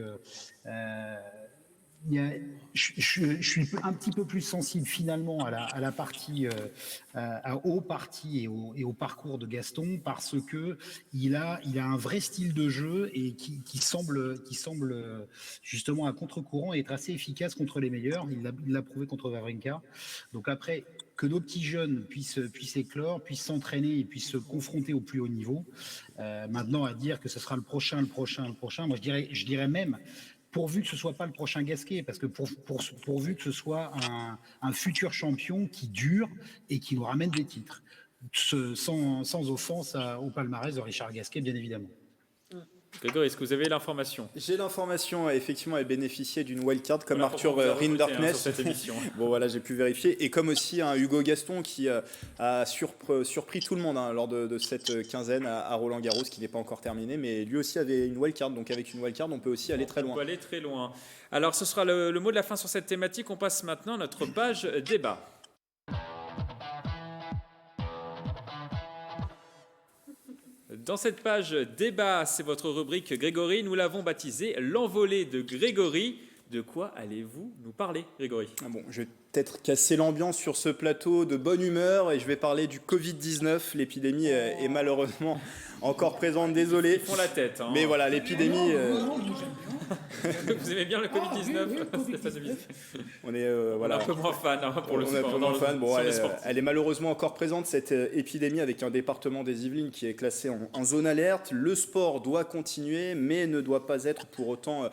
je suis un petit peu plus sensible finalement à la partie au parti et au parcours de Gaston, parce que il a un vrai style de jeu et qui semble justement à contre-courant et être assez efficace contre les meilleurs. Il l'a prouvé contre Wawrinka. Donc après, que nos petits jeunes puissent éclore, puissent s'entraîner et puissent se confronter au plus haut niveau. Maintenant, à dire que ce sera le prochain, moi je dirais même, pourvu que ce ne soit pas le prochain Gasquet, parce que pourvu que ce soit un futur champion qui dure et qui nous ramène des titres. Sans offense au palmarès de Richard Gasquet, bien évidemment. Grégory, est-ce que vous avez l'information ? J'ai l'information, effectivement, elle bénéficiait d'une wildcard comme Arthur Hinderknecht. Bon voilà, j'ai pu vérifier. Et comme aussi Hugo Gaston qui a surpris tout le monde lors de cette quinzaine à Roland-Garros, qui n'est pas encore terminé, mais lui aussi avait une wildcard. Donc avec une wildcard, on peut aussi aller très loin. On peut aller très loin. Alors ce sera le mot de la fin sur cette thématique. On passe maintenant à notre page débat. Dans cette page débat, c'est votre rubrique Grégory. Nous l'avons baptisée l'envolée de Grégory. De quoi allez-vous nous parler, Grégory ? Bon, je vais peut-être casser l'ambiance sur ce plateau de bonne humeur et je vais parler du Covid-19. L'épidémie est malheureusement encore présente, désolé. Ils font la tête. Hein. Mais voilà, l'épidémie... Vous aimez bien le Covid-19 ? On est voilà. Un peu moins fan pour le sport. Un peu moins fan. Bon, elle est malheureusement encore présente, cette épidémie, avec un département des Yvelines qui est classé en zone alerte. Le sport doit continuer, mais ne doit pas être pour autant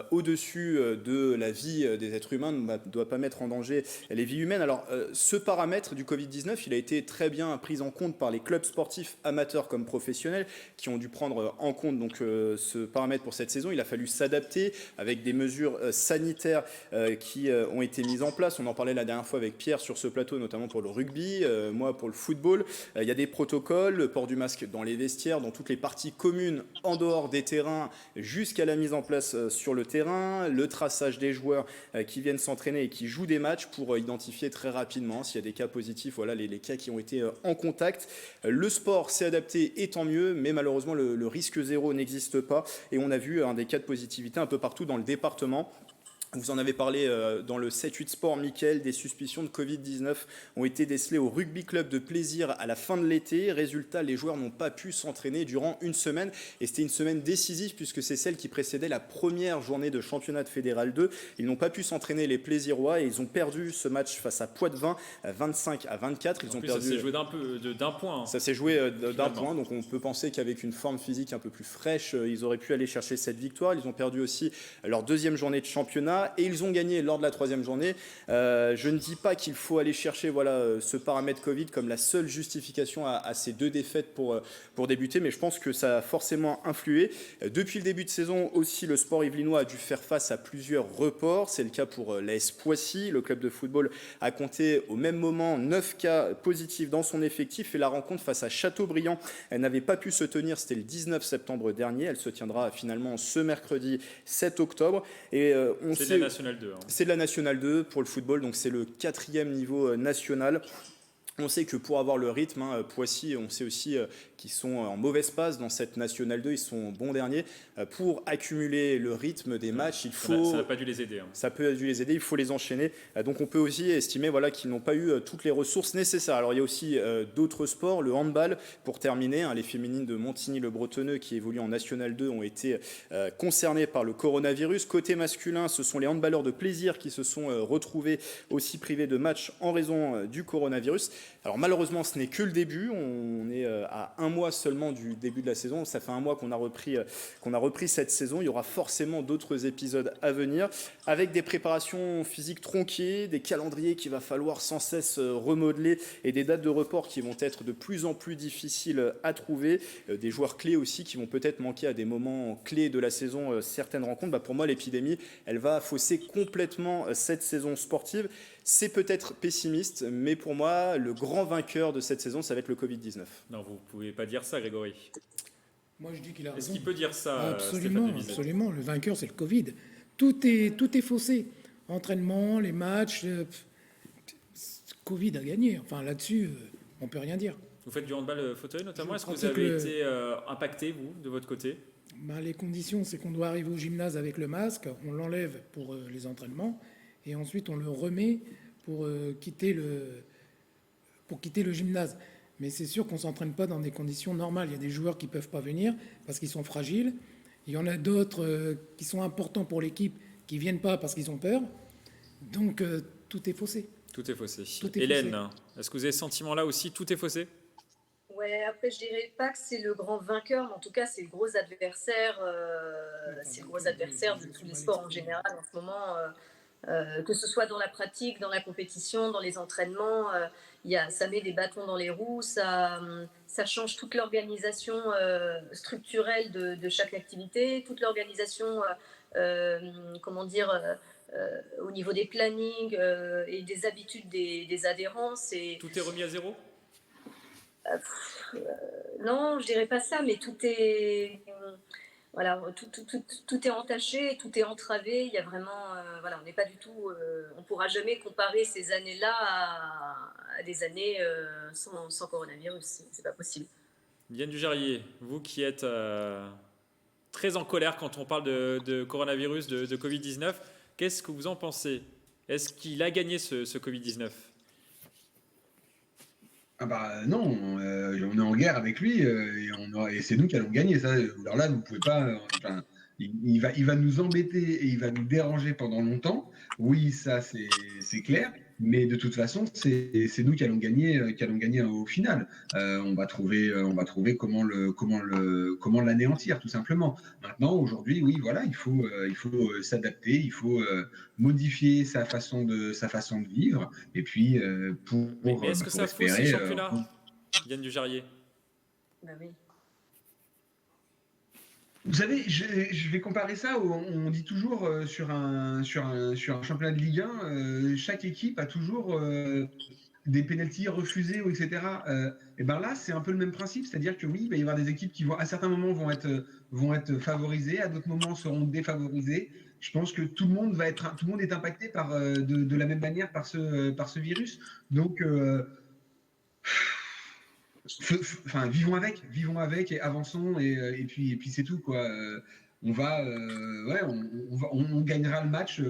au-dessus de la vie des êtres humains, ne doit pas mettre en danger les vies humaines. Alors, ce paramètre du Covid-19, il a été très bien pris en compte par les clubs sportifs amateurs comme professionnels qui ont dû prendre en compte donc, ce paramètre pour cette saison. Il a fallu s'adapter avec des mesures sanitaires qui ont été mises en place. On en parlait la dernière fois avec Pierre sur ce plateau, notamment pour le rugby, moi pour le football. Il y a des protocoles, le port du masque dans les vestiaires, dans toutes les parties communes, en dehors des terrains, jusqu'à la mise en place sur le terrain, le traçage des joueurs qui viennent s'entraîner et qui jouent des matchs pour identifier très rapidement s'il y a des cas positifs, voilà les cas qui ont été en contact. Le sport s'est adapté et tant mieux, mais malheureusement le risque zéro n'existe pas et on a vu des cas de positivité un peu partout dans le département. Vous en avez parlé dans le 7-8 Sport, Mickaël, des suspicions de Covid-19 ont été décelées au rugby club de plaisir à la fin de l'été. Résultat, les joueurs n'ont pas pu s'entraîner durant une semaine et c'était une semaine décisive puisque c'est celle qui précédait la première journée de championnat de Fédéral 2. Ils n'ont pas pu s'entraîner les Plaisirois et ils ont perdu ce match face à Poitvin 25-24. Ils ont perdu. Ça s'est joué d'un point. Ça s'est joué d'un point, donc on peut penser qu'avec une forme physique un peu plus fraîche, ils auraient pu aller chercher cette victoire. Ils ont perdu aussi leur deuxième journée de championnat. Et ils ont gagné lors de la troisième journée. Je ne dis pas qu'il faut aller chercher ce paramètre Covid comme la seule justification à ces deux défaites pour débuter, mais je pense que ça a forcément influé. Depuis le début de saison aussi, le sport yvelinois a dû faire face à plusieurs reports. C'est le cas pour l'AS Poissy. Le club de football a compté au même moment 9 cas positifs dans son effectif et la rencontre face à Châteaubriand, elle n'avait pas pu se tenir, c'était le 19 septembre dernier. Elle se tiendra finalement ce mercredi 7 octobre. Et c'est de la Nationale 2. Hein. C'est de la Nationale 2 pour le football, donc c'est le 4e niveau national. On sait que pour avoir le rythme, Poissy, on sait aussi qu'ils sont en mauvaise passe dans cette Nationale 2, ils sont bons derniers. Pour accumuler le rythme des matchs, il faut... Ça n'a pas dû les aider. Hein. Ça peut dû les aider, il faut les enchaîner. Donc on peut aussi estimer qu'ils n'ont pas eu toutes les ressources nécessaires. Alors il y a aussi d'autres sports, le handball, pour terminer. Les féminines de Montigny-le-Bretonneux qui évoluent en Nationale 2 ont été concernées par le coronavirus. Côté masculin, ce sont les handballeurs de plaisir qui se sont retrouvés aussi privés de matchs en raison du coronavirus. Alors malheureusement, ce n'est que le début. On est à un mois seulement du début de la saison. Ça fait un mois qu'on a repris cette saison. Il y aura forcément d'autres épisodes à venir avec des préparations physiques tronquées, des calendriers qu'il va falloir sans cesse remodeler et des dates de report qui vont être de plus en plus difficiles à trouver. Des joueurs clés aussi qui vont peut-être manquer à des moments clés de la saison certaines rencontres. Pour moi, l'épidémie, elle va fausser complètement cette saison sportive. C'est peut-être pessimiste, mais pour moi, le grand vainqueur de cette saison, ça va être le Covid-19. Non, vous ne pouvez pas dire ça, Grégory. Moi, je dis qu'il a raison. Est-ce qu'il peut dire ça, Absolument, absolument. Le vainqueur, c'est le Covid. Tout est faussé. Entraînement, les matchs. Covid a gagné. Enfin, là-dessus, on ne peut rien dire. Vous faites du handball fauteuil, notamment. Est-ce que vous avez été impacté, vous, de votre côté ? Les conditions, c'est qu'on doit arriver au gymnase avec le masque. On l'enlève pour les entraînements. Et ensuite, on le remet pour quitter le gymnase. Mais c'est sûr qu'on ne s'entraîne pas dans des conditions normales. Il y a des joueurs qui ne peuvent pas venir parce qu'ils sont fragiles. Il y en a d'autres qui sont importants pour l'équipe qui ne viennent pas parce qu'ils ont peur. Donc, tout est faussé. Tout est faussé. Hélène, est-ce que vous avez ce sentiment-là aussi, tout est faussé ? Ouais, après, je dirais pas que c'est le grand vainqueur, mais en tout cas, c'est le gros adversaire. C'est le gros adversaire de tous les sports en général en ce moment. Que ce soit dans la pratique, dans la compétition, dans les entraînements, ça met des bâtons dans les roues, ça change toute l'organisation structurelle de chaque activité, toute l'organisation, au niveau des plannings et des habitudes des adhérents. Tout est remis à zéro ? Non, je dirais pas ça, mais tout est... Voilà, tout est entaché, tout est entravé. Il y a vraiment, on n'est pas du tout, on pourra jamais comparer ces années-là à des années sans coronavirus. C'est pas possible. Yann Dujarrier, vous qui êtes très en colère quand on parle de coronavirus, de Covid-19, qu'est-ce que vous en pensez? Est-ce qu'il a gagné ce Covid-19? Ah bah non, on est en guerre avec lui et c'est nous qui allons gagner. Ça, alors là, vous pouvez pas. Enfin, il va nous embêter et il va nous déranger pendant longtemps. Oui, ça c'est clair. Mais de toute façon, c'est nous qui allons gagner au final. On va trouver comment l'anéantir tout simplement. Maintenant, aujourd'hui, oui, voilà, il faut s'adapter, il faut modifier sa façon de vivre. Et puis Mais est-ce que pour ça fausse ces espérer. championnats, Yann Dujarrier? Bah oui. Vous savez, je vais comparer ça. On dit toujours sur un championnat de Ligue 1, chaque équipe a toujours des pénaltys refusés, etc. Et ben là, c'est un peu le même principe, c'est-à-dire que oui, il va y avoir des équipes qui à certains moments vont être favorisées, à d'autres moments seront défavorisées. Je pense que tout le monde est impacté de la même manière par ce virus. Donc enfin, vivons avec et avançons et puis c'est tout quoi. On gagnera le match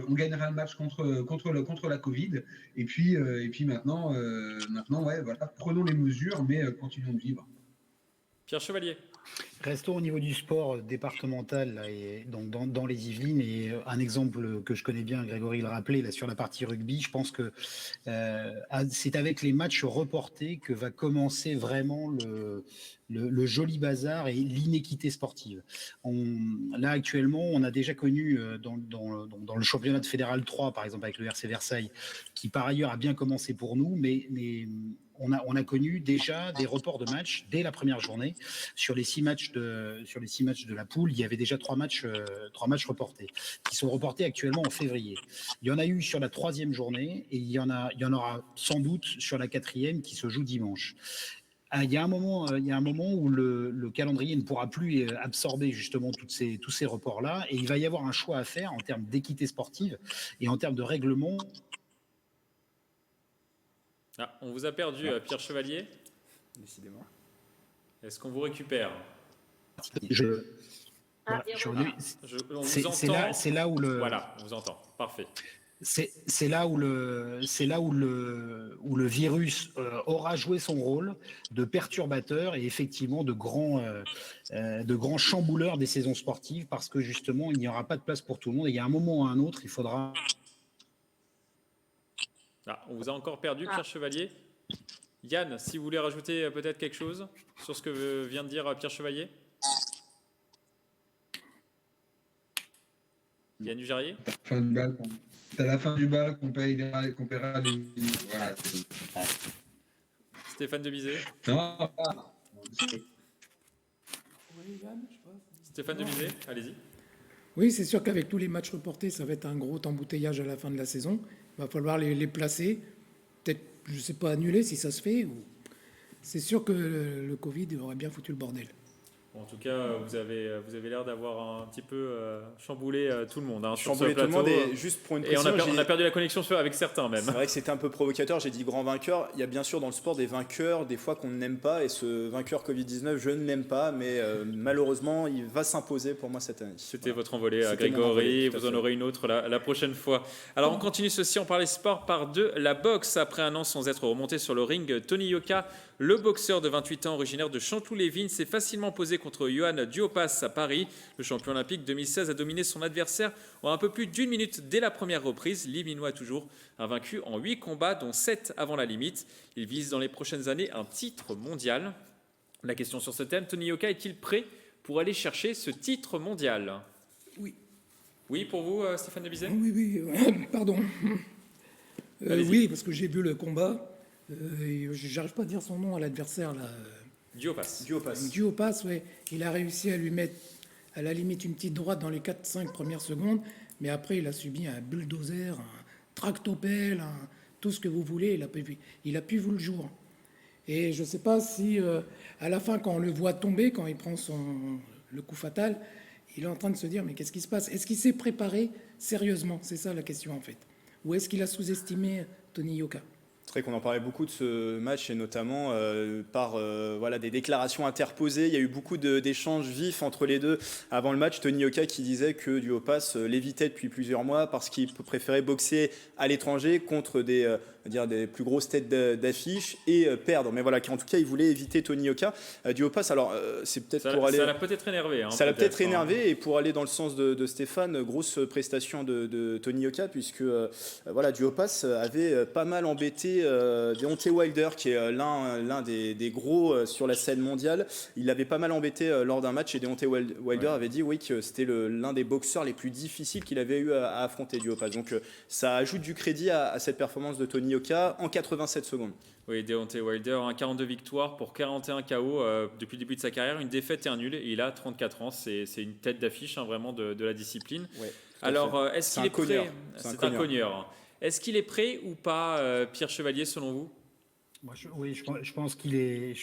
contre la Covid et puis maintenant ouais voilà, prenons les mesures mais continuons de vivre. Pierre Chevalier. Restons au niveau du sport départemental là, et donc dans les Yvelines et un exemple que je connais bien, Grégory le rappelait là sur la partie rugby, je pense que c'est avec les matchs reportés que va commencer vraiment le joli bazar et l'inéquité sportive. Là actuellement, on a déjà connu dans le championnat de Fédéral 3 par exemple avec le RC Versailles, qui par ailleurs a bien commencé pour nous, mais on a connu déjà des reports de matchs dès la première journée. Sur les 6 matchs de la poule, il y avait déjà 3 matchs reportés, qui sont reportés actuellement en février. Il y en a eu sur la 3e journée et il y en aura sans doute sur la 4e qui se joue dimanche. Il y a un moment où le calendrier ne pourra plus absorber justement tous ces reports-là et il va y avoir un choix à faire en termes d'équité sportive et en termes de règlement. Ah, on vous a perdu, Pierre Chevalier. Décidément. Est-ce qu'on vous récupère? Ah, On vous entend. C'est là où le. Voilà, on vous entend. Parfait. C'est là où le virus aura joué son rôle de perturbateur et effectivement de grand chambouleur des saisons sportives parce que justement il n'y aura pas de place pour tout le monde et il y a un moment ou un autre il faudra. Ah, on vous a encore perdu, Pierre Chevalier. Yann, si vous voulez rajouter peut-être quelque chose sur ce que vient de dire Pierre Chevalier. Yann Dujarrier. C'est à la fin du bal qu'on paiera les. Voilà. Stéphane Demizet. Non. Stéphane Demizet, allez-y. Oui, c'est sûr qu'avec tous les matchs reportés, ça va être un gros embouteillage à la fin de la saison. Il va falloir les placer, peut-être, je ne sais pas, annuler si ça se fait. C'est sûr que le Covid aurait bien foutu le bordel. En tout cas, vous avez l'air d'avoir un petit peu chamboulé tout le monde. Chamboulé tout le monde et juste pour une précision, on a perdu la connexion avec certains même. C'est vrai que c'était un peu provocateur, j'ai dit grand vainqueur. Il y a bien sûr dans le sport des vainqueurs, des fois qu'on n'aime pas, et ce vainqueur Covid-19, je ne l'aime pas, mais malheureusement, il va s'imposer pour moi cette année. C'était votre envolée, Grégory, vous en aurez une autre la prochaine fois. Alors on continue ceci, on parlait sport par la boxe. Après un an sans être remonté sur le ring, Tony Yoka, le boxeur de 28 ans originaire de Chanteloup-les-Vignes, s'est facilement posé contre Yohan Duhaupas à Paris. Le champion olympique 2016 a dominé son adversaire en un peu plus d'1 minute dès la première reprise. L'Illinois toujours invaincu en 8 combats, dont 7 avant la limite. Il vise dans les prochaines années un titre mondial. La question sur ce thème, Tony Yoka est-il prêt pour aller chercher ce titre mondial? Oui. Oui, pour vous, Stéphane Demizet? Oui, pardon. Oui, parce que j'ai vu le combat. J'arrive pas à dire son nom à l'adversaire là. Duhaupas, ouais. Il a réussi à lui mettre à la limite une petite droite dans les 4-5 premières secondes, mais après il a subi un bulldozer, un tractopelle, tout ce que vous voulez. Il a pu vous le jour. Et je ne sais pas si à la fin, quand on le voit tomber, quand il prend le coup fatal, il est en train de se dire mais qu'est-ce qui se passe? Est-ce qu'il s'est préparé sérieusement? C'est ça la question en fait. Ou est-ce qu'il a sous-estimé Tony Yoka? C'est vrai qu'on en parlait beaucoup de ce match et notamment par voilà, des déclarations interposées. Il y a eu beaucoup d'échanges vifs entre les deux avant le match. Tony Yoka qui disait que Duhaupas l'évitait depuis plusieurs mois parce qu'il préférait boxer à l'étranger contre des plus grosses têtes d'affiche et perdre. Mais voilà, en tout cas, il voulait éviter Tony Yoka. Duhaupas, alors c'est peut-être pour aller... Ça l'a peut-être énervé. Ça l'a peut-être énervé et pour aller dans le sens de Stéphane, grosse prestation de Tony Yoka puisque voilà, Duhaupas avait pas mal embêté Deontay Wilder qui est l'un des gros sur la scène mondiale. Il l'avait pas mal embêté lors d'un match et Deontay Wilder avait dit oui que c'était l'un des boxeurs les plus difficiles qu'il avait eu à affronter, Duhaupas. Donc ça ajoute du crédit à cette performance de Tony Yoka en 87 secondes. Oui, Deontay Wilder, 42 victoires pour 41 KO depuis le début de sa carrière, une défaite et un nul. Et il a 34 ans, c'est une tête d'affiche vraiment de la discipline. Ouais, alors, est-ce qu'il est prêt? C'est un cogneur. Est-ce qu'il est prêt ou pas, Pierre Chevalier, selon vous? Oui, je pense qu'il est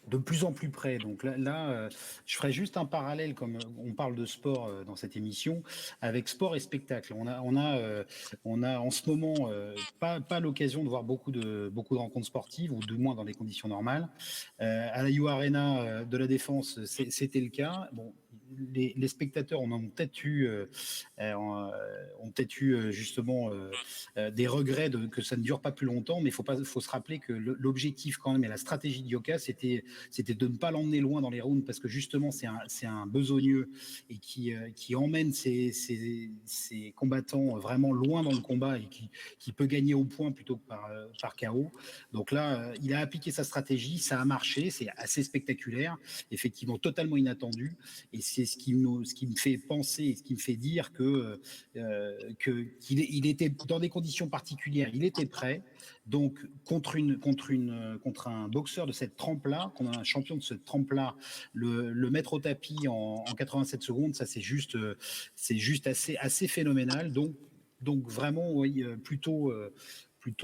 de plus en plus près. Donc là, je ferai juste un parallèle, comme on parle de sport dans cette émission, avec sport et spectacle. On a en ce moment pas l'occasion de voir beaucoup de rencontres sportives, ou du moins dans des conditions normales. À la U Arena de la Défense, c'était le cas. Bon, les spectateurs ont peut-être eu justement des regrets que ça ne dure pas plus longtemps, mais il faut se rappeler que l'objectif quand même et la stratégie de Yoka, c'était de ne pas l'emmener loin dans les rounds, parce que justement c'est un besogneux et qui emmène ses combattants vraiment loin dans le combat et qui peut gagner au point plutôt que par KO. Donc là, il a appliqué sa stratégie, ça a marché, c'est assez spectaculaire, effectivement totalement inattendu, et c'est ce qui me fait penser et ce qui me fait dire qu'il était dans des conditions particulières, il était prêt. Donc contre un boxeur de cette trempe-là, contre un champion de cette trempe-là, le mettre au tapis en 87 secondes, ça c'est juste assez phénoménal. Donc vraiment, oui, plutôt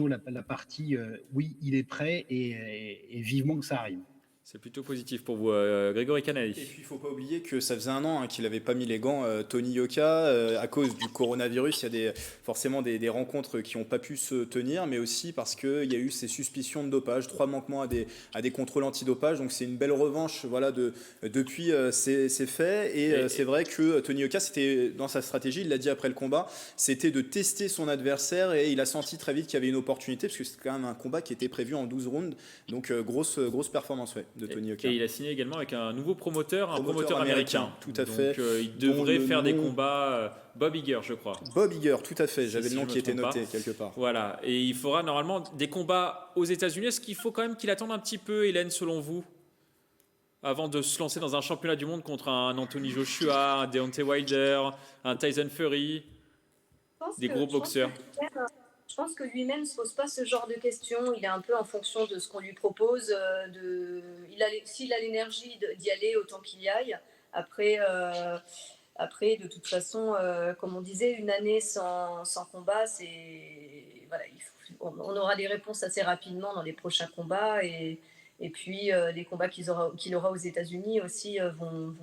la partie oui, il est prêt et vivement que ça arrive. C'est plutôt positif pour vous, Grégory Canali. Et puis il ne faut pas oublier que ça faisait un an qu'il n'avait pas mis les gants, Tony Yoka, à cause du coronavirus. Il y a forcément des rencontres qui n'ont pas pu se tenir, mais aussi parce qu'il y a eu ces suspicions de dopage, 3 manquements à des contrôles antidopage. Donc c'est une belle revanche voilà, depuis ces faits. Et c'est vrai que Tony Yoka, c'était dans sa stratégie, il l'a dit après le combat, c'était de tester son adversaire et il a senti très vite qu'il y avait une opportunité, parce que c'était quand même un combat qui était prévu en 12 rounds. Donc grosse performance, ouais. De Tony Yoka. Et il a signé également avec un nouveau promoteur américain. Tout à fait. Donc il devrait faire des combats. Bob Iger, je crois. Bob Iger, tout à fait. J'avais le nom qui était noté quelque part. Voilà. Et il fera normalement des combats aux États-Unis. Est-ce qu'il faut quand même qu'il attende un petit peu, Hélène, selon vous, avant de se lancer dans un championnat du monde contre un Anthony Joshua, un Deontay Wilder, un Tyson Fury, des gros boxeurs? Je pense que lui-même ne se pose pas ce genre de questions. Il est un peu en fonction de ce qu'on lui propose. S'il a l'énergie d'y aller, autant qu'il y aille. Après, de toute façon, comme on disait, une année sans combat, voilà, on aura des réponses assez rapidement dans les prochains combats. Et puis, les combats qu'il aura aux États-Unis aussi vont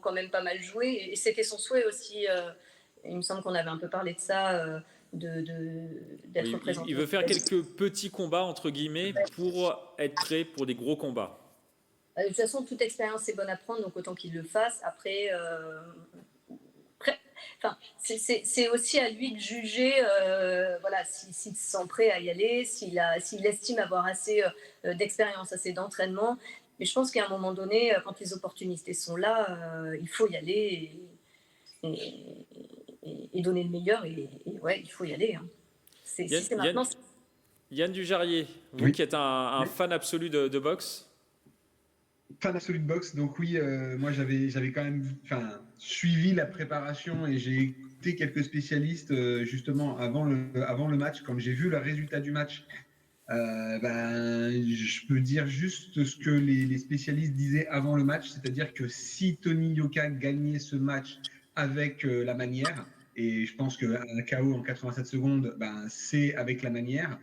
quand même pas mal jouer. Et c'était son souhait aussi. Il me semble qu'on avait un peu parlé de ça. D'être représenté. Il veut faire quelques petits combats entre guillemets pour être prêt pour des gros combats. De toute façon, toute expérience est bonne à prendre, donc autant qu'il le fasse. Après, c'est aussi à lui de juger voilà, s'il se sent prêt à y aller, s'il estime avoir assez d'expérience, assez d'entraînement. Mais je pense qu'à un moment donné, quand les opportunités sont là, il faut y aller et donner le meilleur, et ouais, il faut y aller. Hein. C'est maintenant. Yann Dujarrier, vous qui êtes un fan absolu de boxe. Fan absolu de boxe, donc oui, moi j'avais quand même suivi la préparation et j'ai écouté quelques spécialistes justement avant le match. Quand j'ai vu le résultat du match, je peux dire juste ce que les spécialistes disaient avant le match, c'est-à-dire que si Tony Yoka gagnait ce match avec la manière, et je pense qu'un KO en 87 secondes, c'est avec la manière.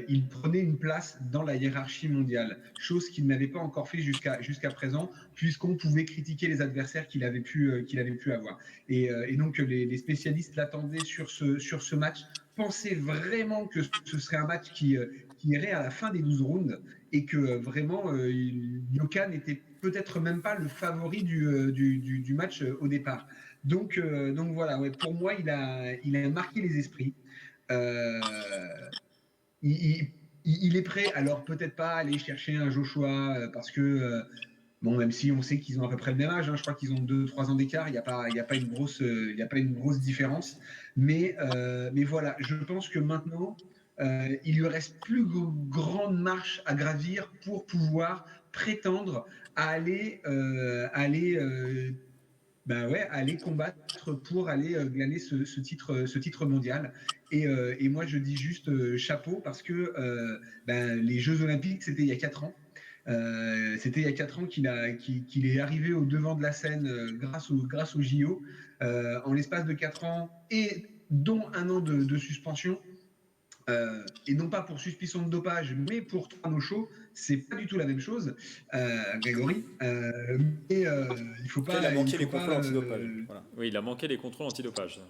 Il prenait une place dans la hiérarchie mondiale, chose qu'il n'avait pas encore fait jusqu'à présent, puisqu'on pouvait critiquer les adversaires qu'il avait pu avoir. Et donc les spécialistes l'attendaient sur ce match, pensaient vraiment que ce serait un match qui irait à la fin des 12 rounds, et que vraiment Yoka n'était peut-être même pas le favori du match au départ. Donc voilà, ouais, pour moi, il a marqué les esprits. Il est prêt, alors peut-être pas aller chercher un Joshua, parce que, même si on sait qu'ils ont à peu près le même âge, je crois qu'ils ont 2-3 ans d'écart, il n'y a pas une grosse différence. Mais voilà, je pense que maintenant, il lui reste plus grande marche à gravir pour pouvoir prétendre à aller combattre pour aller glaner ce titre mondial. Et moi, je dis juste chapeau, parce que les Jeux Olympiques, c'était il y a 4 ans. C'était il y a 4 ans qu'il est arrivé au devant de la scène grâce au JO. En l'espace de 4 ans, et dont 1 an de suspension. Et non pas pour suspicion de dopage, mais pour no show, c'est pas du tout la même chose, Grégory. Mais il faut pas. Il a manqué les contrôles antidopage. Voilà. Oui, il a manqué les contrôles antidopage.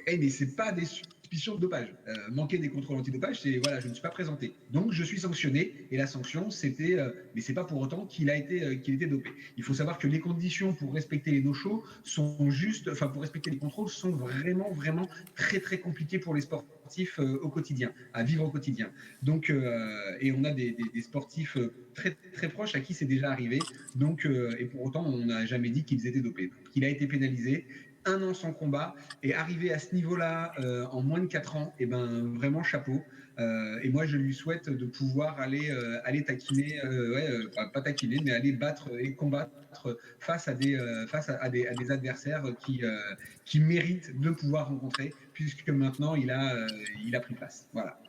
Mais c'est pas des suspicions de dopage. Manquer des contrôles antidopage, c'est voilà, je ne suis pas présenté. Donc je suis sanctionné, et la sanction, c'était, mais c'est pas pour autant qu'il était dopé. Il faut savoir que les conditions pour respecter les no-shows sont juste, pour respecter les contrôles, sont vraiment, vraiment très, très compliquées pour les sportifs au quotidien, à vivre au quotidien. Donc, et on a des sportifs très, très proches à qui c'est déjà arrivé. Donc, et pour autant, on n'a jamais dit qu'ils étaient dopés. Il a été pénalisé. 1 an sans combat, et arriver à ce niveau-là en moins de 4 ans, vraiment chapeau. Et moi, je lui souhaite de pouvoir aller taquiner, pas taquiner, mais aller battre et combattre face à des adversaires qui méritent de pouvoir rencontrer, puisque maintenant il a pris place. Voilà.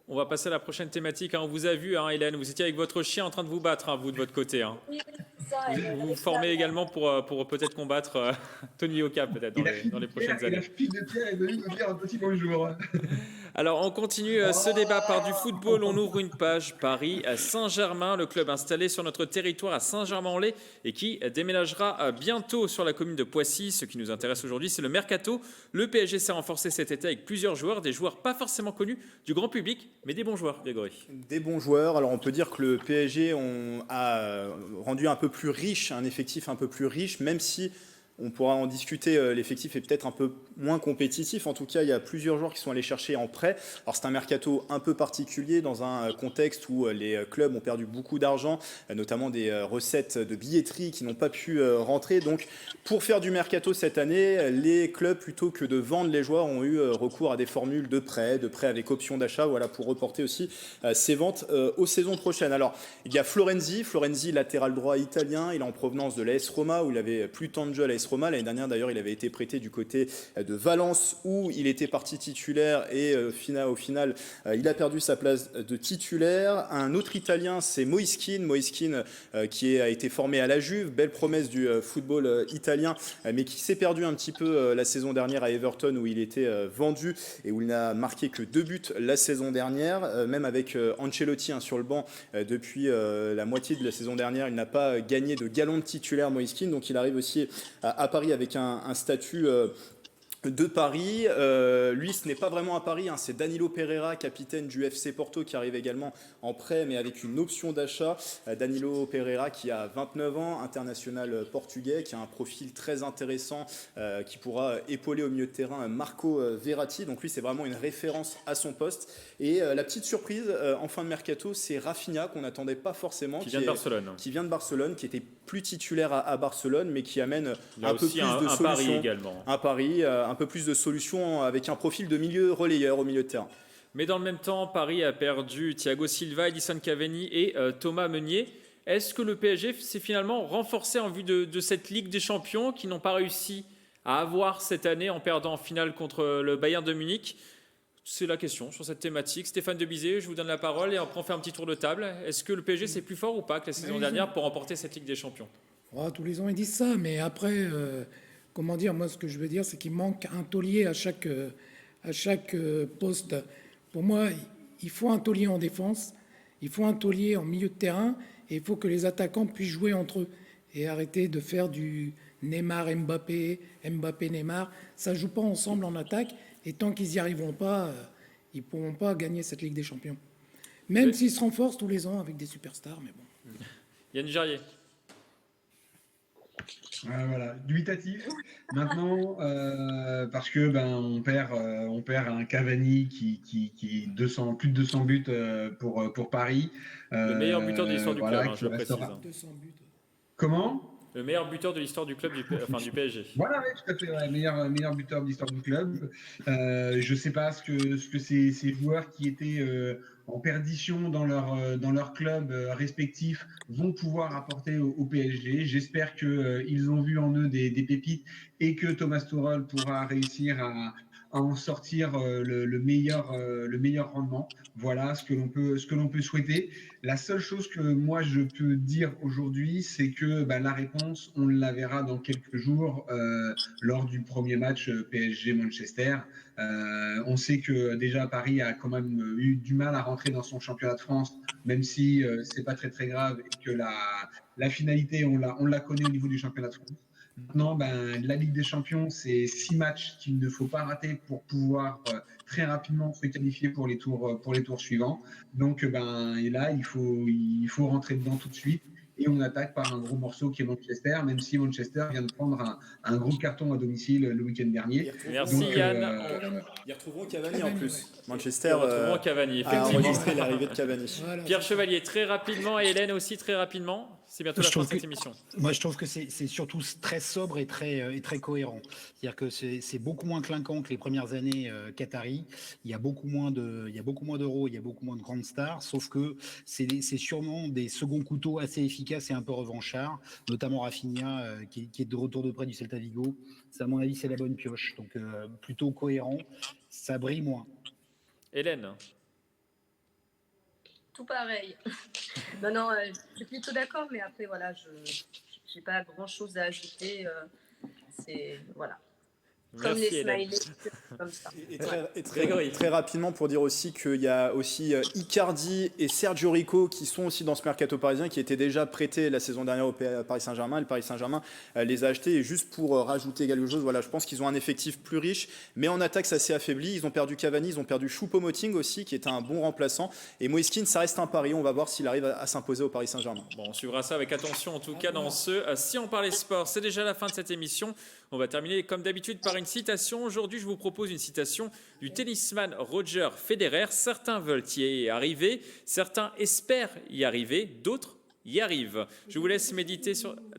On va passer à la prochaine thématique. On vous a vu, Hélène, vous étiez avec votre chien en train de vous battre, vous de votre côté. Oui, c'est ça. Vous vous formez également pour peut-être combattre Tony Yoka, peut-être dans les prochaines années. Et la fille de Pierre est venue nous dire un petit bonjour. Alors, on continue ce débat par du football. On ouvre une page Paris à Saint-Germain, le club installé sur notre territoire à Saint-Germain-en-Laye et qui déménagera bientôt sur la commune de Poissy. Ce qui nous intéresse aujourd'hui, c'est le mercato. Le PSG s'est renforcé cet été avec plusieurs joueurs, des joueurs pas forcément connus du grand public, mais des bons joueurs, Grégory. Des bons joueurs. Alors, on peut dire que le PSG a rendu un peu plus riche, un effectif un peu plus riche, même si on pourra en discuter, l'effectif est peut-être un peu moins compétitif. En tout cas, il y a plusieurs joueurs qui sont allés chercher en prêt. Alors, c'est un mercato un peu particulier dans un contexte où les clubs ont perdu beaucoup d'argent, notamment des recettes de billetterie qui n'ont pas pu rentrer. Donc, pour faire du mercato cette année, les clubs, plutôt que de vendre les joueurs, ont eu recours à des formules de prêt avec option d'achat, voilà, pour reporter aussi ces ventes aux saisons prochaines. Alors, il y a Florenzi, latéral droit italien. Il est en provenance de l'AS Roma, où il avait plus tant de jeux à l'AS Roma. L'année dernière, d'ailleurs, il avait été prêté du côté de Valence, où il était parti titulaire, et au final, il a perdu sa place de titulaire. Un autre Italien, c'est Moiskin, qui a été formé à la Juve, belle promesse du football italien, mais qui s'est perdu un petit peu la saison dernière à Everton, où il était vendu et où il n'a marqué que 2 buts la saison dernière. Même avec Ancelotti sur le banc depuis la moitié de la saison dernière, il n'a pas gagné de galon de titulaire, Moiskin, donc il arrive aussi à Paris avec un statut de Paris. Lui, ce n'est pas vraiment à Paris, c'est Danilo Pereira, capitaine du FC Porto, qui arrive également en prêt, mais avec une option d'achat. Danilo Pereira, qui a 29 ans, international portugais, qui a un profil très intéressant, qui pourra épauler au milieu de terrain Marco Verratti. Donc lui, c'est vraiment une référence à son poste. Et la petite surprise en fin de mercato, c'est Rafinha, qu'on n'attendait pas forcément. Qui vient de Barcelone. Qui vient de Barcelone, qui était plus titulaire à Barcelone, mais qui amène un peu plus de solutions. Paris également. Un Paris, un peu plus de solutions avec un profil de milieu relayeur au milieu de terrain. Mais dans le même temps, Paris a perdu Thiago Silva, Edison Cavani et Thomas Meunier. Est-ce que le PSG s'est finalement renforcé en vue de cette Ligue des Champions qu'ils n'ont pas réussi à avoir cette année en perdant en finale contre le Bayern de Munich? C'est la question sur cette thématique. Stéphane Debizet, je vous donne la parole et après on fait un petit tour de table. Est-ce que le PSG c'est plus fort ou pas que la saison dernière pour remporter cette Ligue des Champions? Tous les ans ils disent ça, mais après, comment dire, moi ce que je veux dire, c'est qu'il manque un taulier à chaque poste. Pour moi, il faut un taulier en défense, il faut un taulier en milieu de terrain, et il faut que les attaquants puissent jouer entre eux et arrêter de faire du Neymar-Mbappé, Mbappé-Neymar. Ça ne joue pas ensemble en attaque, et tant qu'ils n'y arriveront pas, ils ne pourront pas gagner cette Ligue des Champions. Même s'ils se renforcent tous les ans avec des superstars, mais bon. Yann Gerrier. Voilà, dubitatif. Maintenant, parce que on perd un Cavani qui plus de 200 buts pour Paris. Le meilleur buteur de l'histoire du club, qui je le précise. 200 buts. Comment? Le meilleur buteur de l'histoire du club, du PSG. Voilà, oui, tout à fait, ouais, meilleur buteur de l'histoire du club. Je ne sais pas ce que ces joueurs qui étaient en perdition dans leur club respectif vont pouvoir apporter au PSG. J'espère qu'ils ont vu en eux des pépites et que Thomas Tuchel pourra réussir à en sortir le meilleur rendement. Voilà ce que l'on peut souhaiter. La seule chose que moi je peux dire aujourd'hui, c'est que la réponse, on la verra dans quelques jours lors du premier match PSG-Manchester. On sait que déjà Paris a quand même eu du mal à rentrer dans son championnat de France, même si c'est pas très très grave et que la finalité, on la connaît au niveau du championnat de France. Maintenant, la Ligue des Champions, c'est 6 matchs qu'il ne faut pas rater pour pouvoir très rapidement se qualifier pour les tours suivants. Donc, et là, il faut rentrer dedans tout de suite. Et on attaque par un gros morceau qui est Manchester, même si Manchester vient de prendre un gros carton à domicile le week-end dernier. Merci Yann. Ils retrouveront Cavani en plus. Manchester Cavani, a effectivement. enregistré l'arrivée de Cavani. Voilà. Pierre Chevalier, très rapidement, et Hélène aussi très rapidement. C'est bientôt la fin de cette émission. Moi, je trouve que c'est surtout très sobre et très cohérent. C'est-à-dire que c'est beaucoup moins clinquant que les premières années qatari. Il y a beaucoup moins d'euros, il y a beaucoup moins de grandes stars, sauf que c'est sûrement des seconds couteaux assez efficaces et un peu revanchards, notamment Rafinha qui est de retour de près du Celta Vigo. Ça, à mon avis, c'est la bonne pioche. Donc, plutôt cohérent, ça brille moins. Hélène. Tout pareil. Non, je suis plutôt d'accord, mais après, voilà, je n'ai pas grand-chose à ajouter. Voilà. Comme Merci, les Hélène. smileys, comme ça. Très rapidement pour dire aussi qu'il y a aussi Icardi et Sergio Rico qui sont aussi dans ce mercato parisien, qui étaient déjà prêtés la saison dernière au Paris Saint-Germain. Le Paris Saint-Germain les a achetés, et juste pour rajouter quelque chose, voilà, je pense qu'ils ont un effectif plus riche, mais en attaque ça s'est affaibli. Ils ont perdu Cavani, ils ont perdu Choupo-Moting aussi, qui était un bon remplaçant, et Moise Kean, ça reste un pari. On va voir s'il arrive à s'imposer au Paris Saint-Germain. Bon, on suivra ça avec attention en tout cas dans ce Si on parlait sport. C'est déjà la fin de cette émission. On va terminer comme d'habitude par une citation. Aujourd'hui, je vous propose une citation du tennisman Roger Federer. Certains veulent y arriver, certains espèrent y arriver, d'autres y arrivent. Je vous laisse méditer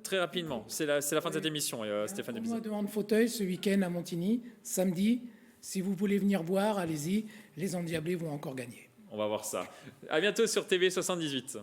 très rapidement. C'est la fin de cette émission, Stéphane Tournoi Debizy. de hand-fauteuil ce week-end à Montigny, samedi. Si vous voulez venir voir, allez-y. Les Endiablés vont encore gagner. On va voir ça. À bientôt sur TV 78.